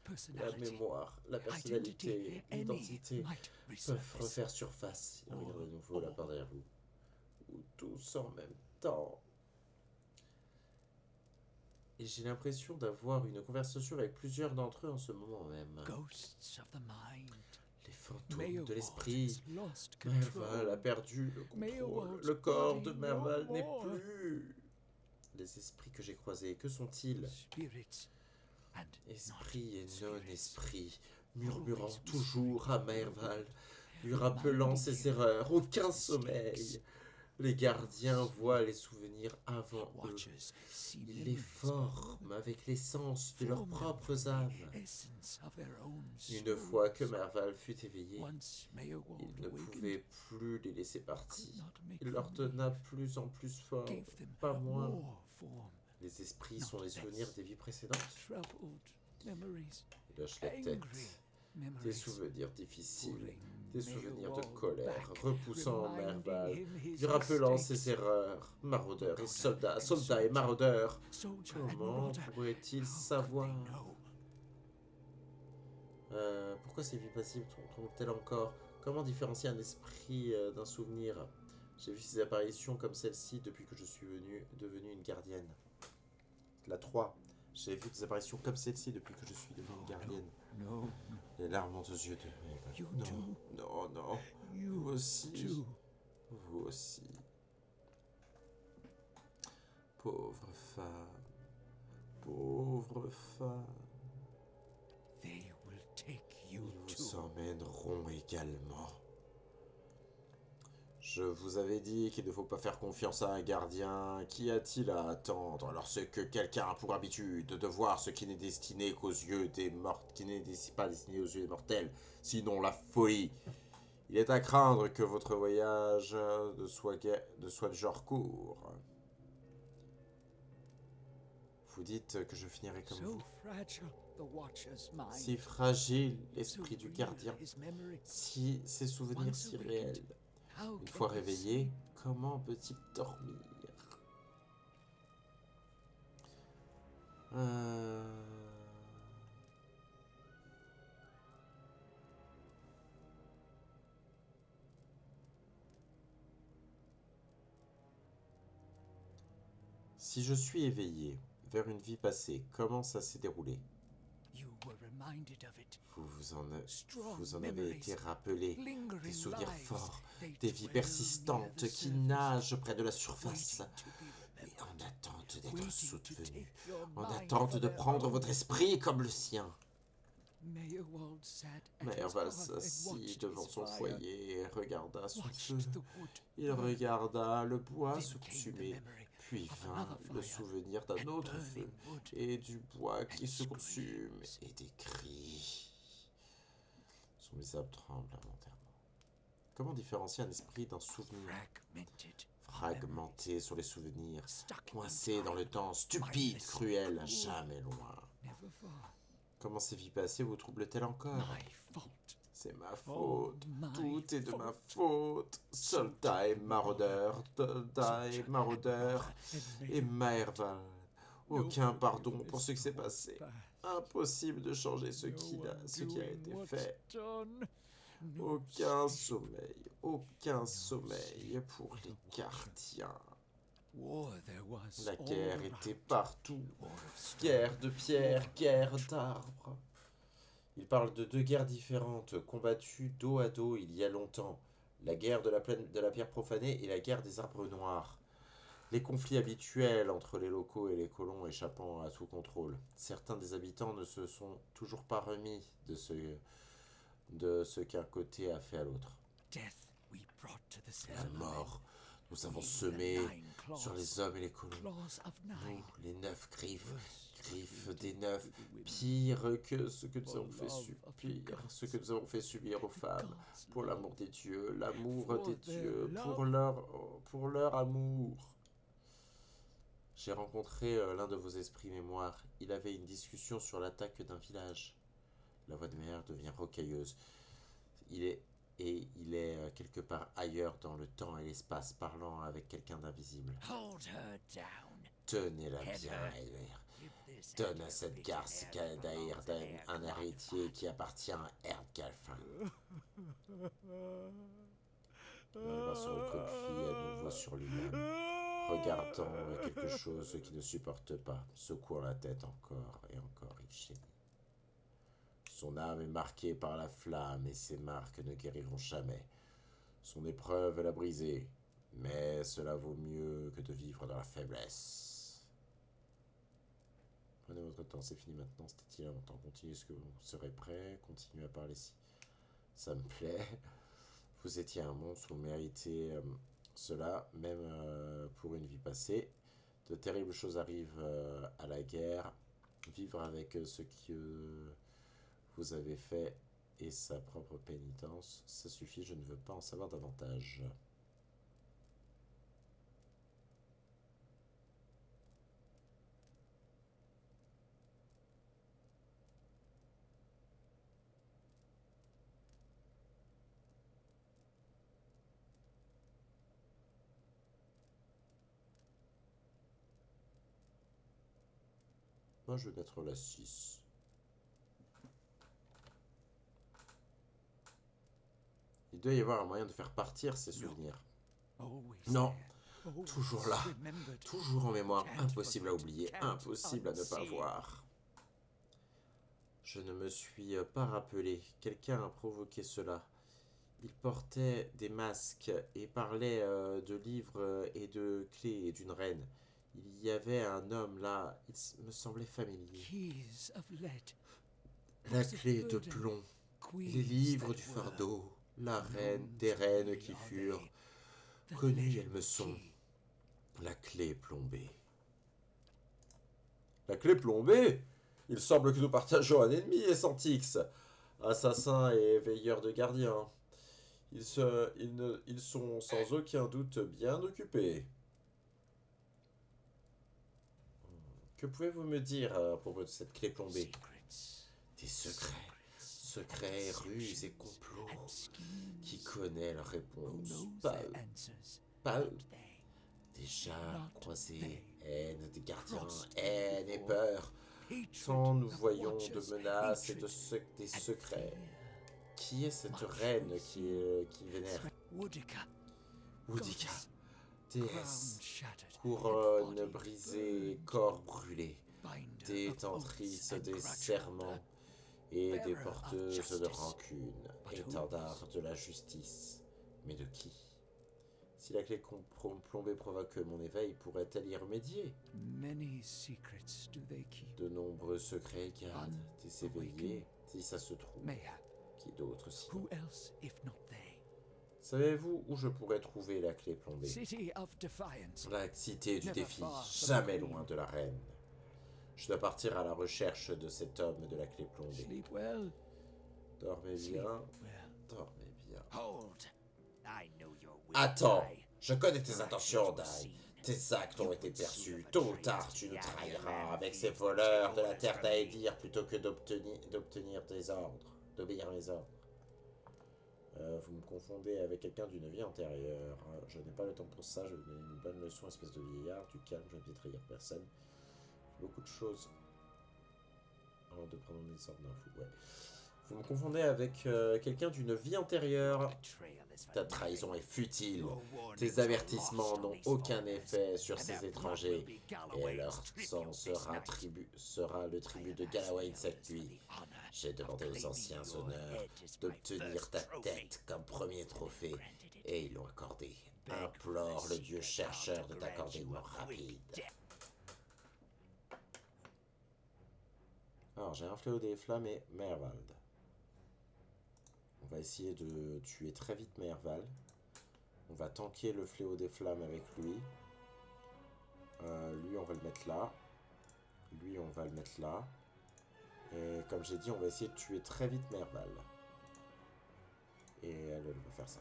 La Personality. mémoire, la personnalité, Identity. Any l'identité might peuvent resurface. refaire surface. Il regarde de nouveau la Oh. porte derrière vous. Ou tous en même temps. Et j'ai l'impression d'avoir une conversation avec plusieurs d'entre eux en ce moment même. Ghosts of the mind. Les fantômes Meowald de l'esprit. has lost Merval a control. perdu le contrôle. Meowald's Le corps body de no Merval n'est more. plus. Les esprits que j'ai croisés, que sont-ils? Spirits and Esprit et not spirits. non-esprit, murmurant toujours à Merval, lui rappelant ses erreurs, aucun sommeil. Les gardiens voient les souvenirs avant eux. Watchers see Ils les memories forment avec l'essence de leurs formed propres from the âmes. essence of their own Une fois que souls. Merval fut éveillé, Once Meowald il ne awakened, pouvait plus les laisser partir. could not make Il leur them donna leave, plus en plus fort, gave them pas moins. more form, Les esprits not sont les less. souvenirs des vies précédentes. troubled memories, Il hoche la tête. angry Des memories, souvenirs difficiles, pulling des souvenirs de Meowald colère, back, repoussant reminding Merval, him his lui rappelant mistakes. ses erreurs. Maraudeurs et Marauder soldats et and maraudeurs. Soldier and Comment marauder, pourrait-il how savoir? could they know? Pourquoi ces vies passives trompent-elles encore? Comment différencier un esprit d'un souvenir? J'ai vu ces apparitions comme celle-ci depuis que je suis devenue une gardienne. La 3. J'ai vu des apparitions comme celle-ci depuis que je suis devenue une gardienne. No, Les larmes montent aux yeux de You Non, too. non, non. you Vous aussi. too. Vous aussi. Pauvre femme. Pauvre femme. They will take you Ils too. vous emmèneront également. Je vous avais dit qu'il ne faut pas faire confiance à un gardien. Qu'y a-t-il à attendre lorsque quelqu'un a pour habitude de voir ce qui n'est destiné qu'aux yeux des mortels, qui n'est pas destiné aux yeux des mortels, sinon la folie? Il est à craindre que votre voyage ne soit du genre court. Vous dites que je finirai comme So vous. fragile, the watcher's mind. Si fragile So l'esprit du real gardien, his memory. si ses souvenirs Once si awakened, réels. How Une can fois he réveillé, sleep? comment peut-il dormir? Euh... Si je suis éveillé vers une vie passée, comment ça s'est déroulé? You were reminded of it. Vous en avez Memories, été rappelé. lingering Des souvenirs lives. forts, They des vies dwell persistantes near the qui surface, nagent près de la surface, waiting to be et remembered, en attente d'être waiting to soutenues, take your en mind attente for de their prendre own. votre esprit comme le sien. Meowald sat at his Merval hearth and s'assit watched devant his son fire, foyer et regarda son feu. watched the wood Il burn. regarda le bois se Then came the consumer, memory puis of vint another le fire souvenir d'un and autre burning feu, wood et du bois qui and se consume, screams. et des cris. Son visage tremble involontairement. Comment différencier un esprit d'un souvenir? Fragmented, Fragmenté sur les souvenirs, stuck in coincé dans le time, temps, stupide, mindless, cruel, cruel. jamais loin. never far. Comment ces vies passées vous troublent-elles encore? My fault. C'est ma faute. my Tout est de ma faute. Soldat et maraudeur. Soldat et maraudeur. Et Maerval. Aucun pardon pour ce qui s'est passé. Impossible de changer ce qui a été fait. Aucun sommeil pour les gardiens. La guerre était partout. Guerre de pierre, guerre d'arbres. Il parle de deux guerres différentes, combattues dos à dos il y a longtemps. La guerre de la pierre profanée et la guerre des arbres noirs. Les conflits habituels entre les locaux et les colons échappant à tout contrôle. Certains des habitants ne se sont toujours pas remis de ce qu'un côté a fait à l'autre. La mort, nous avons semé sur les hommes et les colons. Nous, les 9 griffes des 9, pire que ce que nous avons fait subir aux femmes, pour l'amour des dieux, pour leur amour. J'ai rencontré l'un de vos esprits mémoires. Il avait une discussion sur l'attaque d'un village. La voix de Meher devient rocailleuse. Il est quelque part ailleurs dans le temps et l'espace, parlant avec quelqu'un d'invisible. Tenez-la bien, Elmer. Donne à cette garce Daïr un héritier qui appartient à Erdgalfin. Il va se recroqueviller à nouveau sur lui-même, regardant quelque chose qui ne supporte pas, secouant la tête encore et encore, il gémit. Son âme est marquée par la flamme et ses marques ne guériront jamais. Son épreuve l'a brisée, mais cela vaut mieux que de vivre dans la faiblesse. Prenez votre temps, c'est fini maintenant, c'était il y a longtemps. Continuez ce que vous serez prêt, continuez à parler si ça me plaît. Vous étiez un monstre, vous méritez cela, même pour une vie passée. De terribles choses arrivent à la guerre. Vivre avec ce que vous avez fait et sa propre pénitence, ça suffit, je ne veux pas en savoir davantage. Moi, je vais mettre la 6. Il doit y avoir un moyen de faire partir ces souvenirs. Non, toujours là, toujours en mémoire, impossible à oublier, impossible à ne pas voir. Je ne me suis pas rappelé, quelqu'un a provoqué cela. Il portait des masques et parlait de livres et de clés et d'une reine. Il y avait un homme là, il me semblait familier. La clé de plomb, les livres du fardeau, la reine, des reines qui furent connues, elles me sont. La clé plombée. La clé plombée? Il semble que nous partageons un ennemi, Essantix. Assassins et veilleurs de gardiens. Ils sont sans aucun doute bien occupés. Que pouvez-vous me dire à propos de cette clé plombée? Des secrets, ruses et complots. Qui connaît la réponse? Pas eux. Déjà croisés, haine des gardiens, haine et peur. Tant nous voyons de menaces et des secrets. Qui est cette reine qui vénère? Woodika, déesse, couronne brisée, corps brûlé, détentrice des serments et des porteuses de rancune, étendard de la justice. Mais de qui? Si la clé plombée provoque mon éveil, pourrait-elle y remédier? De nombreux secrets gardent des éveillés, si ça se trouve. Qui d'autre sinon? Savez-vous où je pourrais trouver la clé plombée? La cité du défi, jamais loin de la reine. Je dois partir à la recherche de cet homme de la clé plombée. Dormez bien, dormez bien. Attends, je connais tes intentions, Dai. Tes actes ont été perçus. Tôt ou tard, tu nous trahiras avec ces voleurs de la terre d'Aedir plutôt que d'obtenir tes ordres, d'obéir à mes ordres. Vous me confondez avec quelqu'un d'une vie antérieure. Je n'ai pas le temps pour ça, je vais vous donner une bonne leçon, espèce de vieillard. Du calme, je ne vais trahir personne. Beaucoup de choses avant de prendre une sorte d'info. Ouais. Vous me confondez avec quelqu'un d'une vie antérieure. Ta trahison est futile. Tes avertissements n'ont aucun effet sur ces étrangers. Et leur sang sera le tribut de Galloway cette nuit. J'ai demandé aux anciens honneurs d'obtenir ta tête comme premier trophée. Et ils l'ont accordé. Implore le dieu chercheur de t'accorder une mort rapide. Alors, j'ai un fléau des flammes et Mervald. On va essayer de tuer très vite Merval. On va tanker le fléau des flammes avec lui. Lui, on va le mettre là. Lui, on va le mettre là. Et comme j'ai dit, on va essayer de tuer très vite Merval. Et elle va faire ça.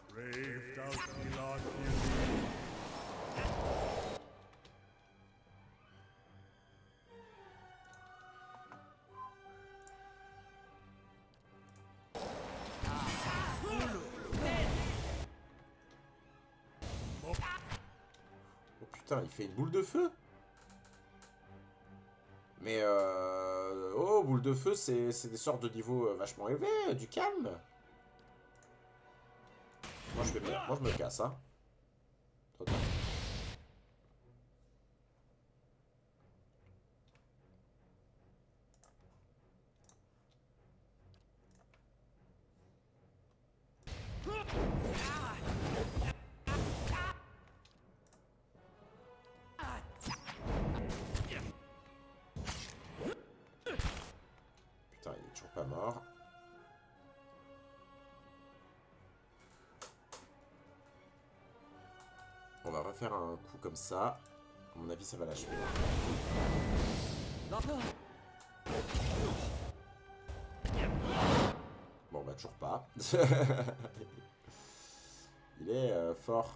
Putain, il fait une boule de feu. Mais oh, boule de feu, c'est des sortes de niveau vachement élevés, du calme. Moi je me casse, hein. Trop tard. Putain, il est toujours pas mort. On va refaire un coup comme ça. À mon avis, ça va l'achever. Bon, bah toujours pas. Il est fort.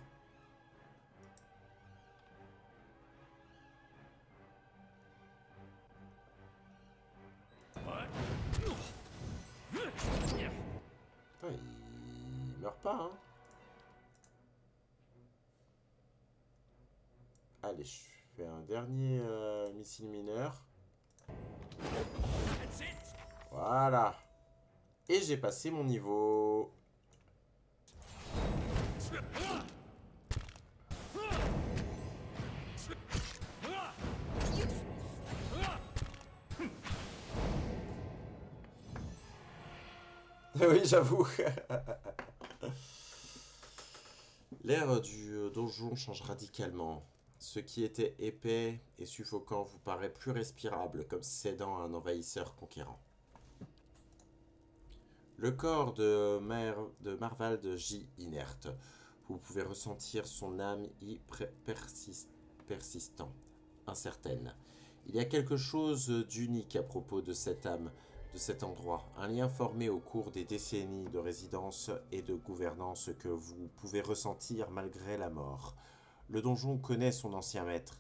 Putain, il meurt pas, hein. Allez, je fais un dernier missile mineur. Voilà. Et j'ai passé mon niveau. Oui, j'avoue. L'air du donjon change radicalement. Ce qui était épais et suffocant vous paraît plus respirable, comme cédant à un envahisseur conquérant. Le corps de Marvald gît inerte. Vous pouvez ressentir son âme persistante, incertaine. Il y a quelque chose d'unique à propos de cette âme, de cet endroit. Un lien formé au cours des décennies de résidence et de gouvernance que vous pouvez ressentir malgré la mort. Le donjon connaît son ancien maître,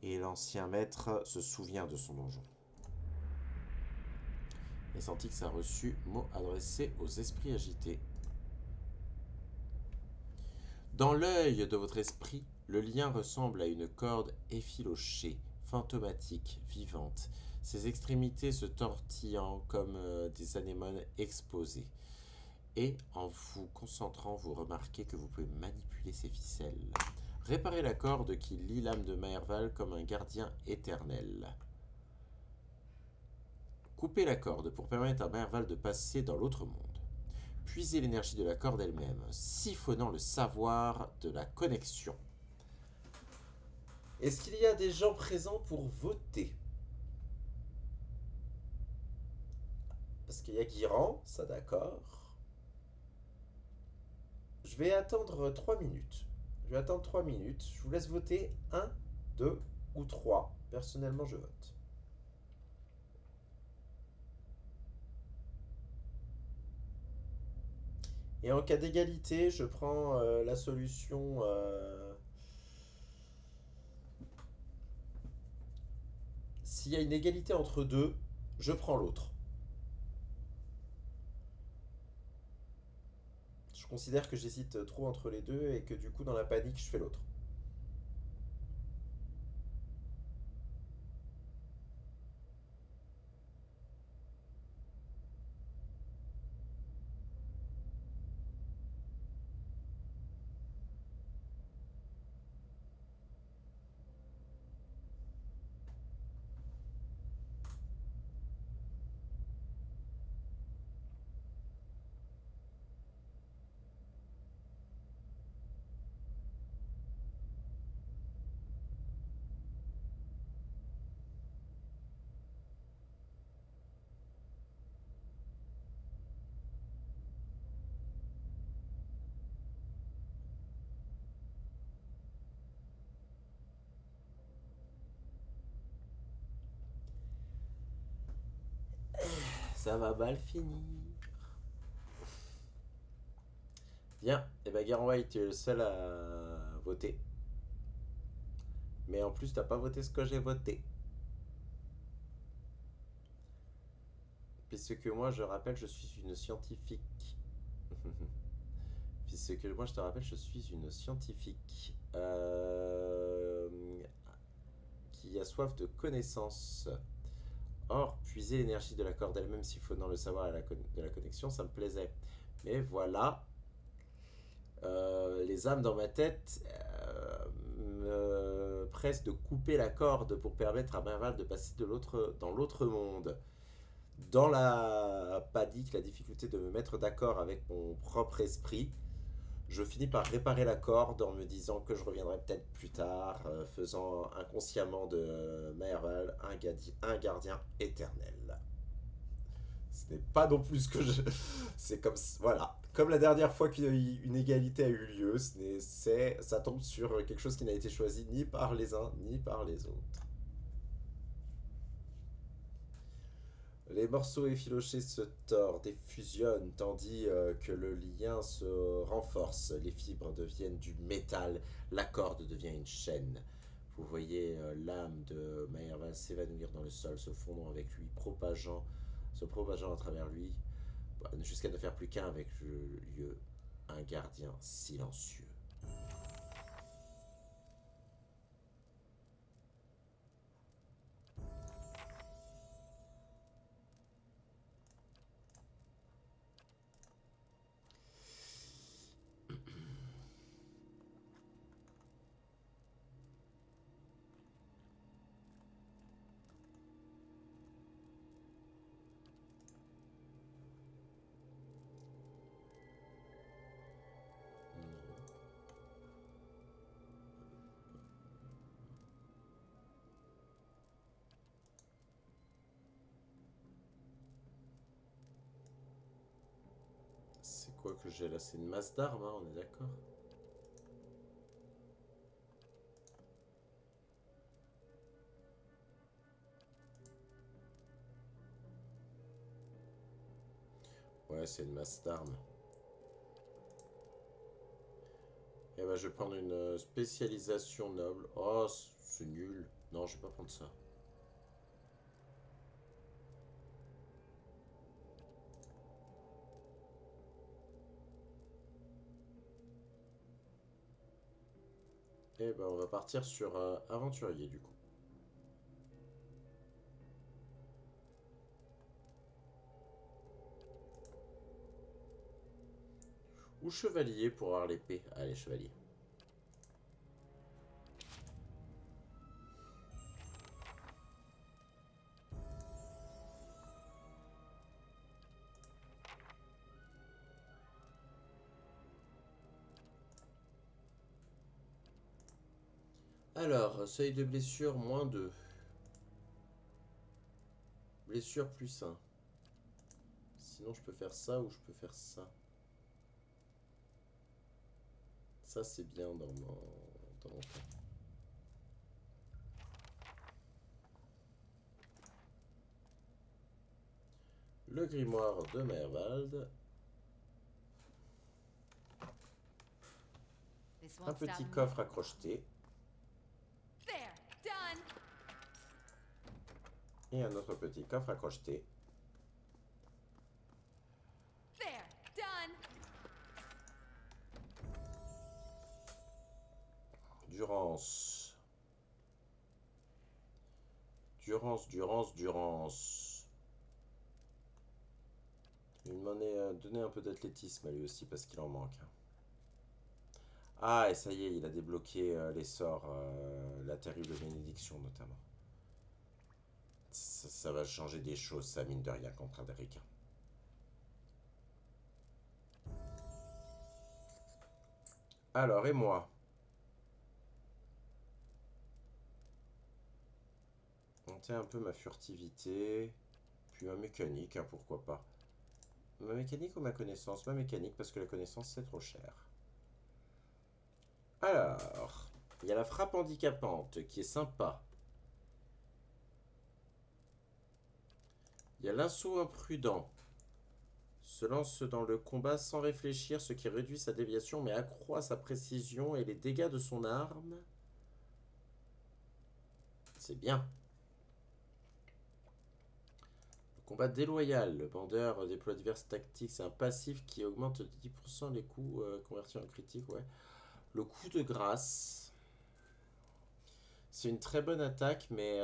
et l'ancien maître se souvient de son donjon. Et Santix a reçu mot adressé aux esprits agités. Dans l'œil de votre esprit, le lien ressemble à une corde effilochée, fantomatique, vivante, ses extrémités se tortillant comme des anémones exposées. Et en vous concentrant, vous remarquez que vous pouvez manipuler ces ficelles. Réparez la corde qui lie l'âme de Merval comme un gardien éternel. Coupez la corde pour permettre à Merval de passer dans l'autre monde. Puisez l'énergie de la corde elle-même, siphonnant le savoir de la connexion. Est-ce qu'il y a des gens présents pour voter? Parce qu'il y a Guiran, ça d'accord. Je vais attendre 3 minutes. Je vais attendre 3 minutes. Je vous laisse voter 1, 2 ou 3. Personnellement, je vote. Et en cas d'égalité, je prends la solution... S'il y a une égalité entre deux, je prends l'autre. Je considère que j'hésite trop entre les deux et que du coup, dans la panique, je fais l'autre. Ça va mal finir. Bien, et ben Garen White, tu es le seul à voter. Mais en plus, t'as pas voté ce que j'ai voté. Puisque moi, je rappelle, je suis une scientifique. Puisque moi, je te rappelle, je suis une scientifique. Qui a soif de connaissances. Or, puiser l'énergie de la corde elle-même, s'il faut dans le savoir et de la connexion, ça me plaisait. Mais voilà, les âmes dans ma tête me pressent de couper la corde pour permettre à Merval de passer dans l'autre monde. Dans la panique, la difficulté de me mettre d'accord avec mon propre esprit, je finis par réparer la corde en me disant que je reviendrai peut-être plus tard, faisant inconsciemment de Merval un gardien éternel. Ce n'est pas non plus ce que je... C'est comme... Voilà. Comme la dernière fois qu'une égalité a eu lieu, ça tombe sur quelque chose qui n'a été choisi ni par les uns ni par les autres. Les morceaux effilochés se tordent et fusionnent, tandis que le lien se renforce. Les fibres deviennent du métal, la corde devient une chaîne. Vous voyez l'âme de Merval s'évanouir dans le sol, se fondant avec lui, se propageant à travers lui, jusqu'à ne faire plus qu'un avec lieu, un gardien silencieux. C'est quoi que j'ai là? C'est une masse d'armes, hein, on est d'accord? Ouais, c'est une masse d'armes. Et bah, je vais prendre une spécialisation noble. Oh, c'est nul. Non, je vais pas prendre ça. Et ben on va partir sur aventurier du coup. Ou chevalier pour avoir l'épée. Allez, chevalier. Alors, seuil de blessure, moins 2. Blessure plus 1. Sinon, je peux faire ça ou je peux faire ça. Ça, c'est bien dans mon cas. Le grimoire de Mervald. Un petit coffre à crocheter. Et un autre petit coffre à crocheter. Durance. Il m'en est donné un peu d'athlétisme à lui aussi parce qu'il en manque. Ah, et ça y est, il a débloqué les sorts, la terrible bénédiction notamment. Ça va changer des choses, ça mine de rien contre Adric. Alors, et moi? Monter un peu ma furtivité, puis ma mécanique, hein, pourquoi pas. Ma mécanique ou ma connaissance? Ma mécanique, parce que la connaissance, c'est trop cher. Alors, il y a la frappe handicapante, qui est sympa. Il y a l'assaut imprudent. Se lance dans le combat sans réfléchir, ce qui réduit sa déviation, mais accroît sa précision et les dégâts de son arme. C'est bien. Combat déloyal. Le bandeur déploie diverses tactiques. C'est un passif qui augmente de 10% les coups convertis en critique. Ouais. Le coup de grâce. C'est une très bonne attaque, mais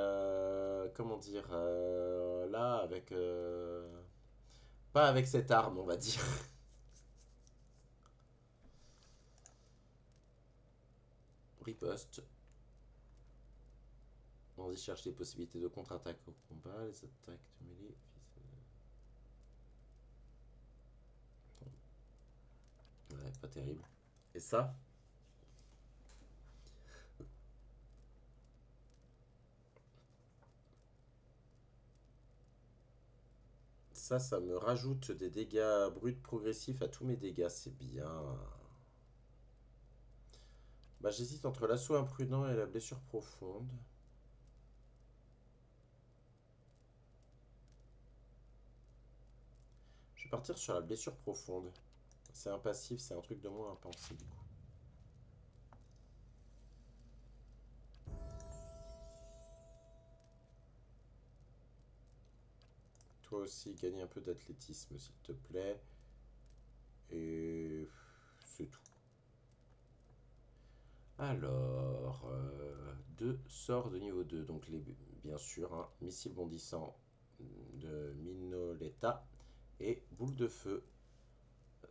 comment dire, là, avec... pas avec cette arme, on va dire. Riposte. On y cherche les possibilités de contre-attaque au combat, les attaques de mêlée. Ouais, pas terrible. Et ça? Ça me rajoute des dégâts bruts progressifs à tous mes dégâts, c'est bien. Bah, j'hésite entre l'assaut imprudent et la blessure profonde. Je vais partir sur la blessure profonde. C'est un passif, c'est un truc de moins à penser du coup. Toi aussi, gagne un peu d'athlétisme, s'il te plaît. Et c'est tout. Alors, deux sorts de niveau 2. Donc, bien sûr, hein, missile bondissant de Minoletta et boule de feu.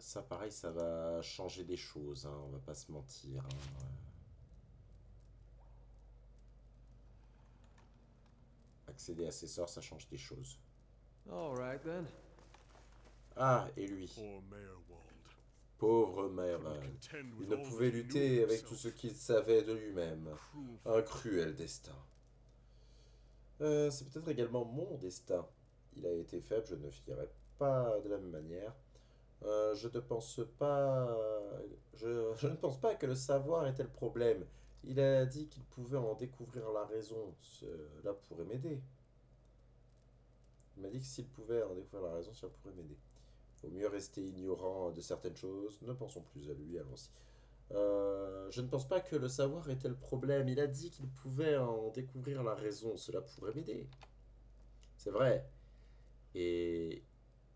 Ça, pareil, ça va changer des choses, hein, on va pas se mentir. Hein. Accéder à ces sorts, ça change des choses. Alright then. Ah, et lui. Poor Mayorwald. Pauvre Mayorwald. Il ne pouvait lutter avec tout ce qu'il savait de lui-même. Un cruel destin. C'est peut-être également mon destin. Il a été faible, je ne finirai pas de la même manière. Je ne pense pas... Je ne pense pas que le savoir était le problème. Il a dit qu'il pouvait en découvrir la raison. Cela pourrait m'aider. Il m'a dit que s'il pouvait en découvrir la raison, ça pourrait m'aider. Vaut mieux rester ignorant de certaines choses. Ne pensons plus à lui, allons-y. Je ne pense pas que le savoir était le problème. Il a dit qu'il pouvait en découvrir la raison. Cela pourrait m'aider. C'est vrai. Et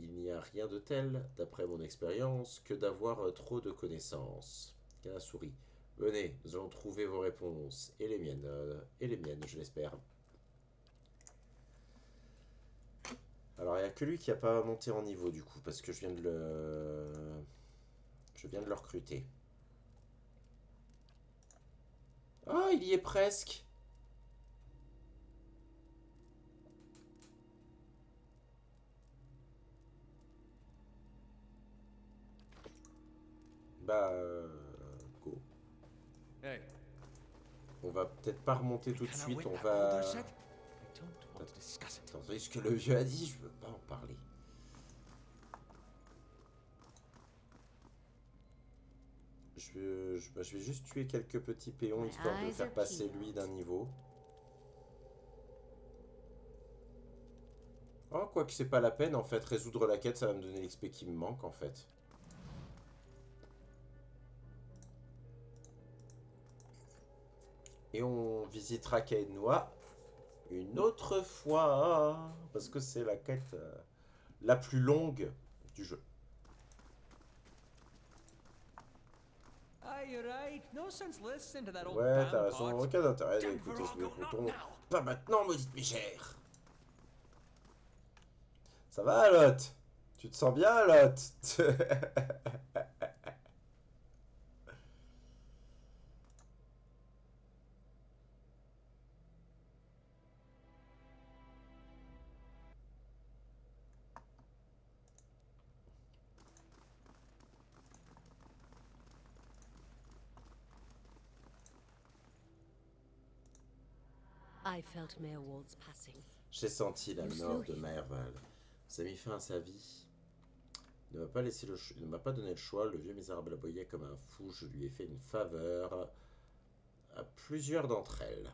il n'y a rien de tel, d'après mon expérience, que d'avoir trop de connaissances. La souris. Venez, nous allons trouver vos réponses. Et les miennes, je l'espère. Alors, il n'y a que lui qui n'a pas monté en niveau, du coup, parce que je viens de le recruter. Ah, il y est presque. Bah, go. Hey. On va peut-être pas remonter tout de suite, on va... Attendez, ce que le vieux a dit, je veux pas en parler. Je vais juste tuer quelques petits péons, histoire de le faire passer lui d'un niveau. Oh, quoi que c'est pas la peine, en fait, résoudre la quête, ça va me donner l'XP qui me manque, en fait. Et on visitera Caed-Noix une autre fois, parce que c'est la quête la plus longue du jeu. Ah, you're right. No sense listening to that old Ouais, t'as bam raison, pot. aucun intérêt Time d'écouter for ce vieux Argo, not crouton. now. Pas maintenant, maudite mégère. Ça va, Lot? Tu te sens bien, Lot? I felt Mayor Wald's passing. J'ai senti la mort de Maerval. Ça a mis fin à sa vie. Il ne m'a pas laissé il ne m'a pas donné le choix. Le vieux misérable aboyait comme un fou. Je lui ai fait une faveur à plusieurs d'entre elles.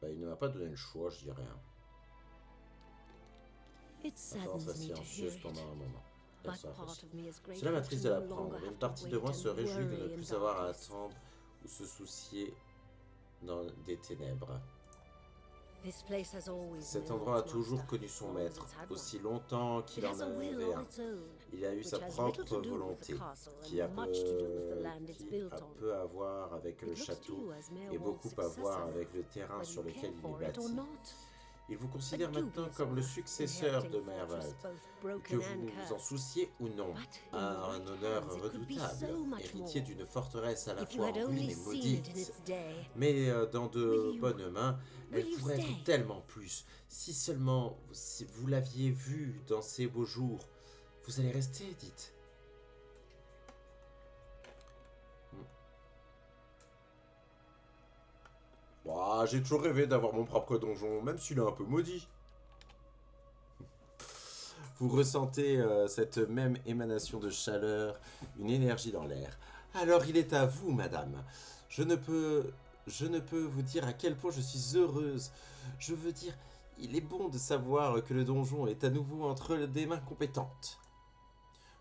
Bah, il ne m'a pas donné le choix, je dirais. It Attends, saddens ça me to hear silencieuse it. pendant un moment. But Personne n'a part apprécié. of me is Cela grateful m'attriste to de no l'apprendre, longer mais une have to partie de moi wait se and réjouit de worry ne in plus avoir à darkness. attendre ou se soucier dans des ténèbres. This place has always Cet known endroit a its toujours master, connu son long as maître, it's had aussi one. longtemps It qu'il en has a will avait of un. its own, Il a eu which sa has little propre to do with the volonté, castle qui a and much to do with the land it's built a on. peu à voir avec le It looks to château you as Mayor et Wald's beaucoup à voir successor, avec le terrain whether sur you lequel care il est for it or bâti. not. Il vous A considère maintenant dubious comme le honor, successeur de inheriting Mervald. fortress both Que broken vous and vous en cursed. souciez ou non, But in a the un right honneur hands, it could be redoutable, so much héritier more. d'une forteresse à la If you fois had en ruine only et seen it in maudite. its day. Mais dans de Will you- bonnes mains, elle will you pourrait stay? être tellement plus. Si seulement si vous l'aviez vue dans ces beaux jours, vous allez rester, dites. Bah, j'ai toujours rêvé d'avoir mon propre donjon, même s'il est un peu maudit. Vous ressentez cette même émanation de chaleur, une énergie dans l'air. Alors il est à vous, madame. Je ne peux vous dire à quel point je suis heureuse. Je veux dire, il est bon de savoir que le donjon est à nouveau entre des mains compétentes.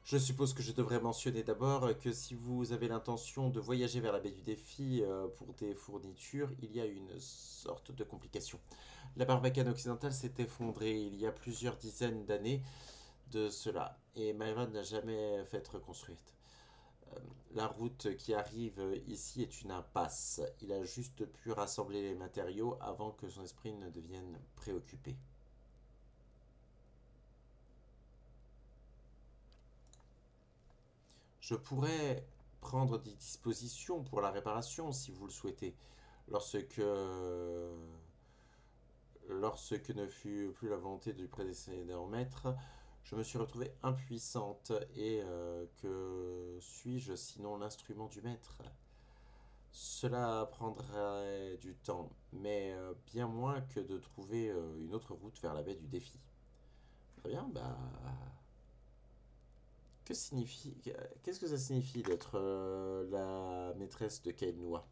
Je suppose que je devrais mentionner d'abord que si vous avez l'intention de voyager vers la baie du Défi pour des fournitures, il y a une sorte de complication. La Barbacane occidentale s'est effondrée il y a plusieurs dizaines d'années de cela, et Myron n'a jamais fait être reconstruite. La route qui arrive ici est une impasse. Il a juste pu rassembler les matériaux avant que son esprit ne devienne préoccupé. Je pourrais prendre des dispositions pour la réparation si vous le souhaitez. Lorsque ne fut plus la volonté du précédent maître, je me suis retrouvée impuissante et que suis-je sinon l'instrument du maître? Cela prendrait du temps, mais bien moins que de trouver une autre route vers la baie du Défi. Très bien, bah... Qu'est-ce que ça signifie d'être la maîtresse de Kael-Nua?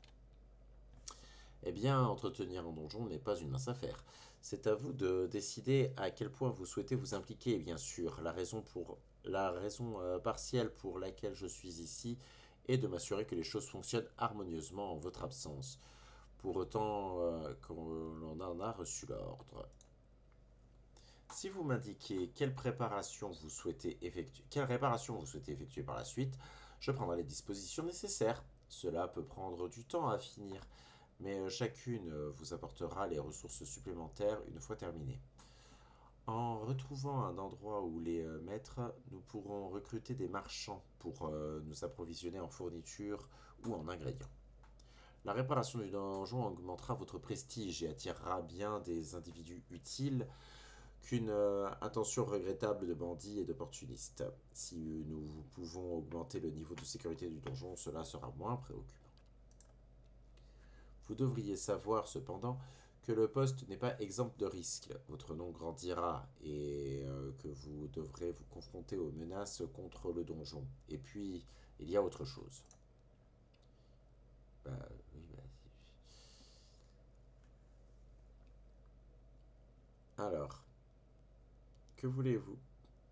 Eh bien, entretenir un donjon n'est pas une mince affaire. C'est à vous de décider à quel point vous souhaitez vous impliquer, bien sûr. La raison partielle pour laquelle je suis ici est de m'assurer que les choses fonctionnent harmonieusement en votre absence, pour autant qu'on en a reçu l'ordre. Si vous m'indiquez quelle réparation vous souhaitez effectuer par la suite, je prendrai les dispositions nécessaires. Cela peut prendre du temps à finir, mais chacune vous apportera les ressources supplémentaires une fois terminée. En retrouvant un endroit où les maîtres, nous pourrons recruter des marchands pour nous approvisionner en fournitures ou en ingrédients. La réparation du donjon augmentera votre prestige et attirera bien des individus utiles qu'une intention regrettable de bandits et d'opportunistes. Si nous pouvons augmenter le niveau de sécurité du donjon, cela sera moins préoccupant. Vous devriez savoir cependant que le poste n'est pas exempt de risques. Votre nom grandira et que vous devrez vous confronter aux menaces contre le donjon. Et puis, il y a autre chose. Alors, que voulez-vous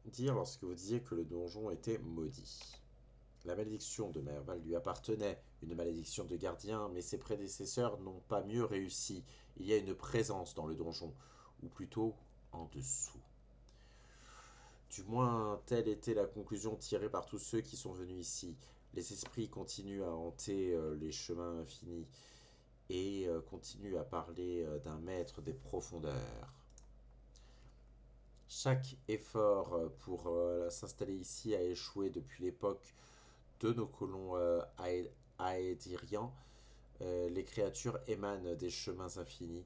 dire lorsque vous disiez que le donjon était maudit? La malédiction de Merval lui appartenait, une malédiction de gardien, mais ses prédécesseurs n'ont pas mieux réussi. Il y a une présence dans le donjon, ou plutôt en dessous. Du moins, telle était la conclusion tirée par tous ceux qui sont venus ici. Les esprits continuent à hanter les chemins infinis et continuent à parler d'un maître des profondeurs. Chaque effort pour s'installer ici a échoué depuis l'époque de nos colons aédirians. Les créatures émanent des chemins infinis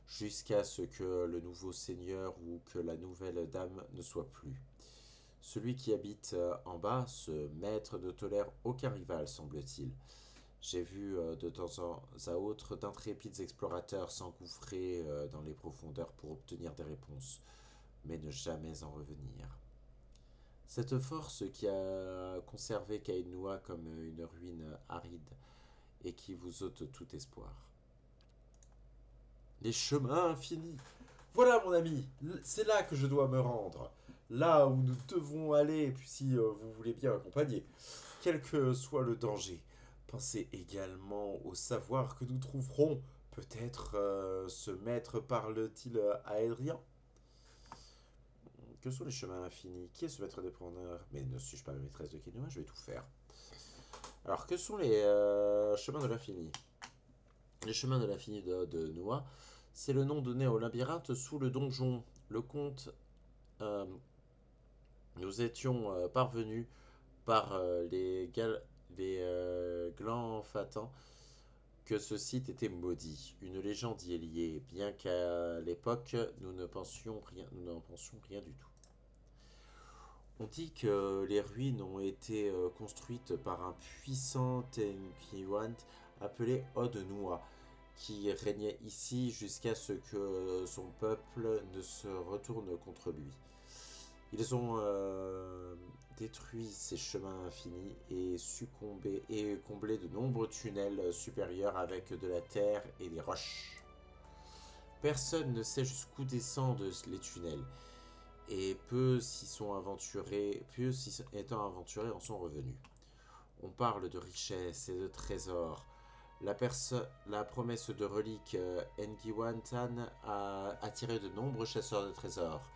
jusqu'à ce que le nouveau seigneur ou que la nouvelle dame ne soit plus. Celui qui habite en bas, ce maître, ne tolère aucun rival, semble-t-il. J'ai vu de temps à autre d'intrépides explorateurs s'engouffrer dans les profondeurs pour obtenir des réponses, mais ne jamais en revenir. Cette force qui a conservé Kainua comme une ruine aride et qui vous ôte tout espoir. Les chemins infinis. Voilà mon ami, c'est là que je dois me rendre. Là où nous devons aller, puis si vous voulez bien m'accompagner, quel que soit le danger. Pensez également au savoir que nous trouverons. Peut-être ce maître parle-t-il aérien? Que sont les chemins infinis? Qui est ce maître des profondeurs? Mais ne suis-je pas la maîtresse de Kainua? Je vais tout faire. Alors, que sont les chemins de l'infini? Les chemins de l'infini de Noah, c'est le nom donné au labyrinthe sous le donjon. Le comte... nous étions parvenus par les Glanfatans que ce site était maudit. Une légende y est liée, bien qu'à l'époque, nous n'en pensions rien du tout. On dit que les ruines ont été construites par un puissant Tenkiwant appelé Odd-Noa, qui régnait ici jusqu'à ce que son peuple ne se retourne contre lui. Ils ont détruit ces chemins infinis et comblé de nombreux tunnels supérieurs avec de la terre et des roches. Personne ne sait jusqu'où descendent les tunnels, et peu étant aventurés en sont revenus. On parle de richesses et de trésors. La promesse de reliques Engiwantan a attiré de nombreux chasseurs de trésors.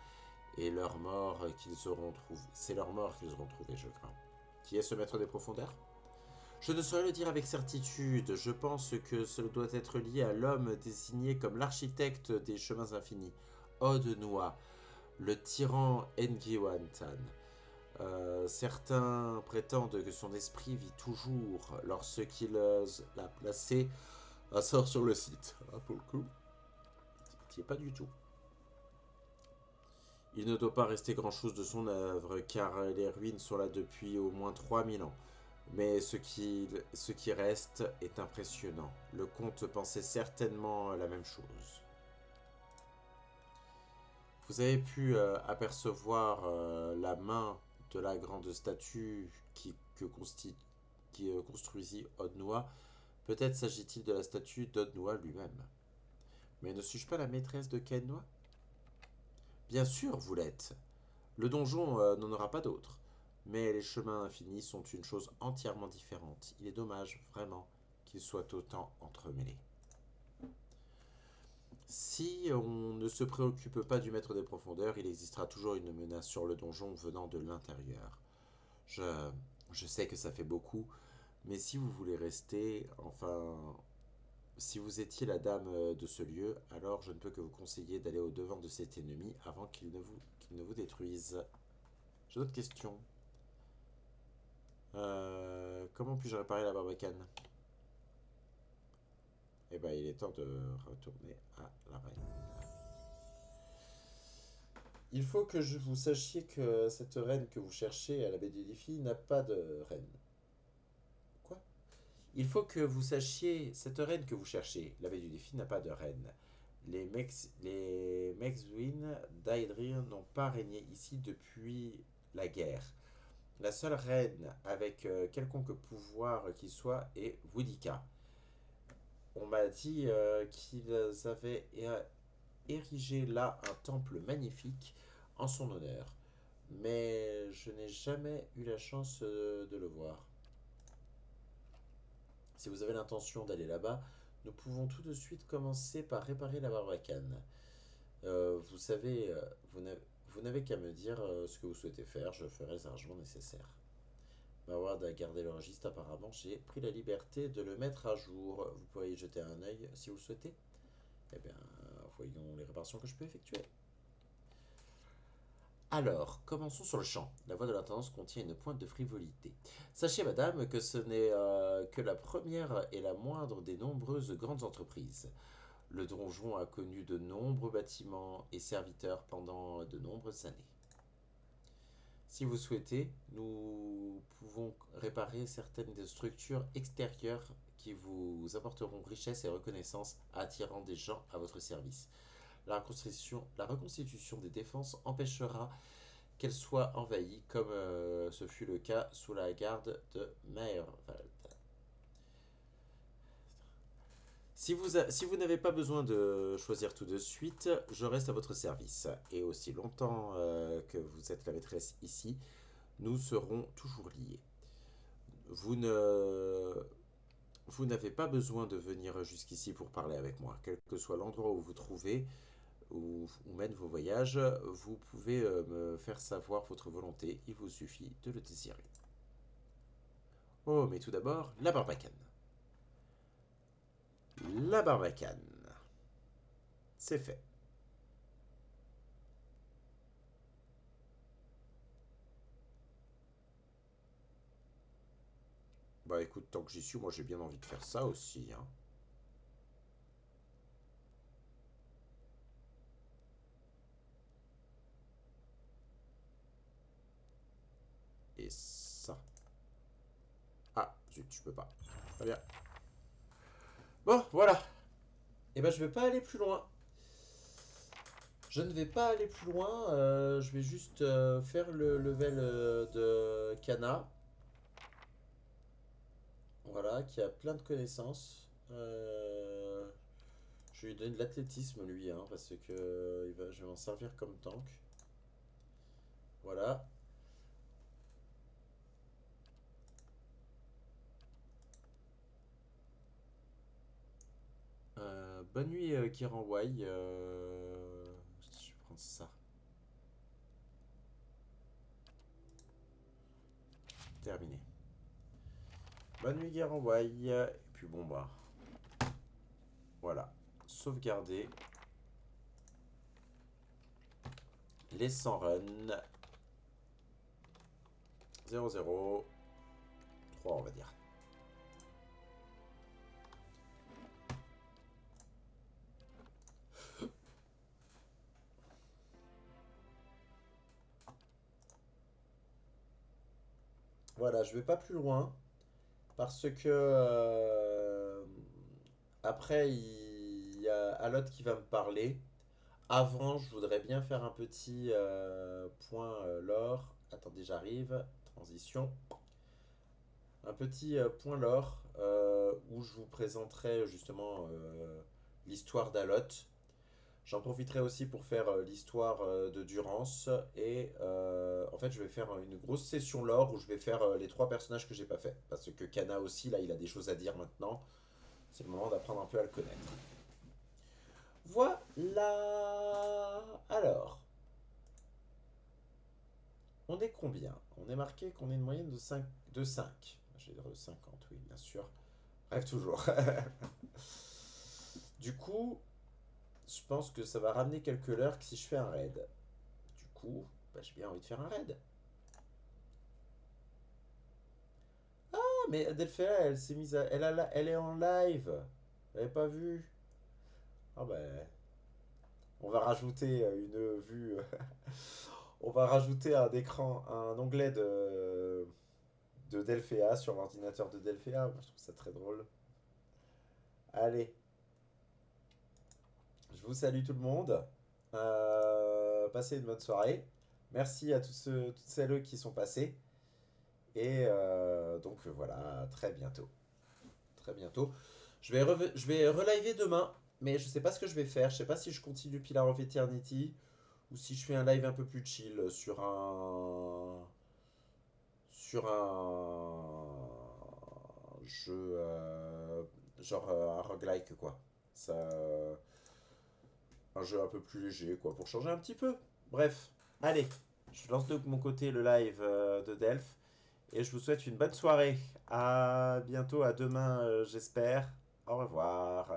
Et c'est leur mort qu'ils auront trouvé, je crains. Qui est ce maître des profondeurs? Je ne saurais le dire avec certitude. Je pense que cela doit être lié à l'homme désigné comme l'architecte des chemins infinis, Odd-Noa, le tyran Engiwantan. Certains prétendent que son esprit vit toujours lorsqu'il l'a placé un sort sur le site. Ah, pour le coup, il n'y est pas du tout. Il ne doit pas rester grand-chose de son œuvre, car les ruines sont là depuis au moins 3000 ans. Mais ce qui reste est impressionnant. Le comte pensait certainement la même chose. Vous avez pu apercevoir la main de la grande statue qui construisit Odd-Noa. Peut-être s'agit-il de la statue d'Odd-Noa lui-même. Mais ne suis-je pas la maîtresse de Kainua? Bien sûr, vous l'êtes. Le donjon n'en aura pas d'autre. Mais les chemins infinis sont une chose entièrement différente. Il est dommage, vraiment, qu'ils soient autant entremêlés. Si on ne se préoccupe pas du maître des profondeurs, il existera toujours une menace sur le donjon venant de l'intérieur. Je sais que ça fait beaucoup, mais si vous voulez rester, enfin... Si vous étiez la dame de ce lieu, alors je ne peux que vous conseiller d'aller au-devant de cet ennemi avant qu'il ne vous détruise. J'ai d'autres questions. Comment puis-je réparer la barbacane? Eh ben, il est temps de retourner à la reine. Il faut que vous sachiez que cette reine que vous cherchez à la baie du défi n'a pas de reine. Il faut que vous sachiez, cette reine que vous cherchez, la baie du défi, n'a pas de reine. Les Mexwin d'Aedrir n'ont pas régné ici depuis la guerre. La seule reine avec quelconque pouvoir qu'il soit est Wudika. On m'a dit qu'ils avaient érigé là un temple magnifique en son honneur. Mais je n'ai jamais eu la chance de le voir. Si vous avez l'intention d'aller là-bas, nous pouvons tout de suite commencer par réparer la barbacane. Vous savez, Vous n'avez qu'à me dire ce que vous souhaitez faire, je ferai les arrangements nécessaires. Mawad a gardé le registre, apparemment j'ai pris la liberté de le mettre à jour. Vous pourriez y jeter un œil si vous le souhaitez. Eh bien, voyons les réparations que je peux effectuer. Alors, commençons sur le champ. La voix de l'intendance contient une pointe de frivolité. Sachez, madame, que ce n'est que la première et la moindre des nombreuses grandes entreprises. Le donjon a connu de nombreux bâtiments et serviteurs pendant de nombreuses années. Si vous souhaitez, nous pouvons réparer certaines des structures extérieures qui vous apporteront richesse et reconnaissance, attirant des gens à votre service. La reconstitution des défenses empêchera qu'elles soient envahies, comme ce fut le cas sous la garde de Meyerwald. Si vous n'avez pas besoin de choisir tout de suite, je reste à votre service. Et aussi longtemps que vous êtes la maîtresse ici, nous serons toujours liés. Vous n'avez pas besoin de venir jusqu'ici pour parler avec moi. Quel que soit l'endroit où vous trouvez, où mènent vos voyages, vous pouvez me faire savoir votre volonté. Il vous suffit de le désirer. Oh, mais tout d'abord, la barbacane. La barbacane. C'est fait. Bah écoute, tant que j'y suis, moi j'ai bien envie de faire ça aussi, hein. Et ça. Ah, zut, je peux pas. Très bien. Bon, voilà. Et ben je vais pas aller plus loin. Je ne vais pas aller plus loin. Je vais juste faire le level de Kana. Voilà, qui a plein de connaissances. Je vais lui donner de l'athlétisme, lui, hein, parce que je vais m'en servir comme tank. Voilà. Bonne nuit, Kiranwai. Je vais prendre ça. Terminé. Bonne nuit, Kiranwai. Et puis bon, bah. Voilà. Sauvegarder. Les 100 runs. 0-0. 3, on va dire. Voilà, je vais pas plus loin parce que après il y a Alot qui va me parler. Avant, je voudrais bien faire un petit point lore. Attendez, j'arrive. Transition. Un petit point lore où je vous présenterai justement l'histoire d'Alot. J'en profiterai aussi pour faire l'histoire de Durance. Et en fait, je vais faire une grosse session lore où je vais faire les 3 personnages que j'ai pas fait. Parce que Kana aussi, là, il a des choses à dire maintenant. C'est le moment d'apprendre un peu à le connaître. Voilà. Alors. On est combien? On est marqué qu'on est une moyenne de 5. J'ai de 50, oui, bien sûr. Bref, toujours. Du coup... Je pense que ça va ramener quelques lurks si je fais un raid. Du coup, bah, j'ai bien envie de faire un raid. Ah, mais Adelphea, elle s'est mise à... Elle est en live. Elle n'avait pas vu. Ah bah... On va rajouter une vue... On va rajouter un écran, un onglet de Delphea sur l'ordinateur de Delphea. Moi, je trouve ça très drôle. Allez. Je vous salue tout le monde. Passez une bonne soirée. Merci à toutes celles qui sont passées. Et donc voilà, à très bientôt. Très bientôt. Je vais reliver demain, mais je sais pas ce que je vais faire. Je sais pas si je continue Pillar of Eternity ou si je fais un live un peu plus chill sur un jeu genre un roguelike quoi. Ça un jeu un peu plus léger, quoi, pour changer un petit peu. Bref, Allez, je lance de mon côté le live de Delphes. Et je vous souhaite une bonne soirée. À bientôt, à demain, j'espère. Au revoir.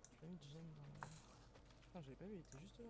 J'ai pas mis de gemme dans... Putain, j'avais pas vu, il était juste là.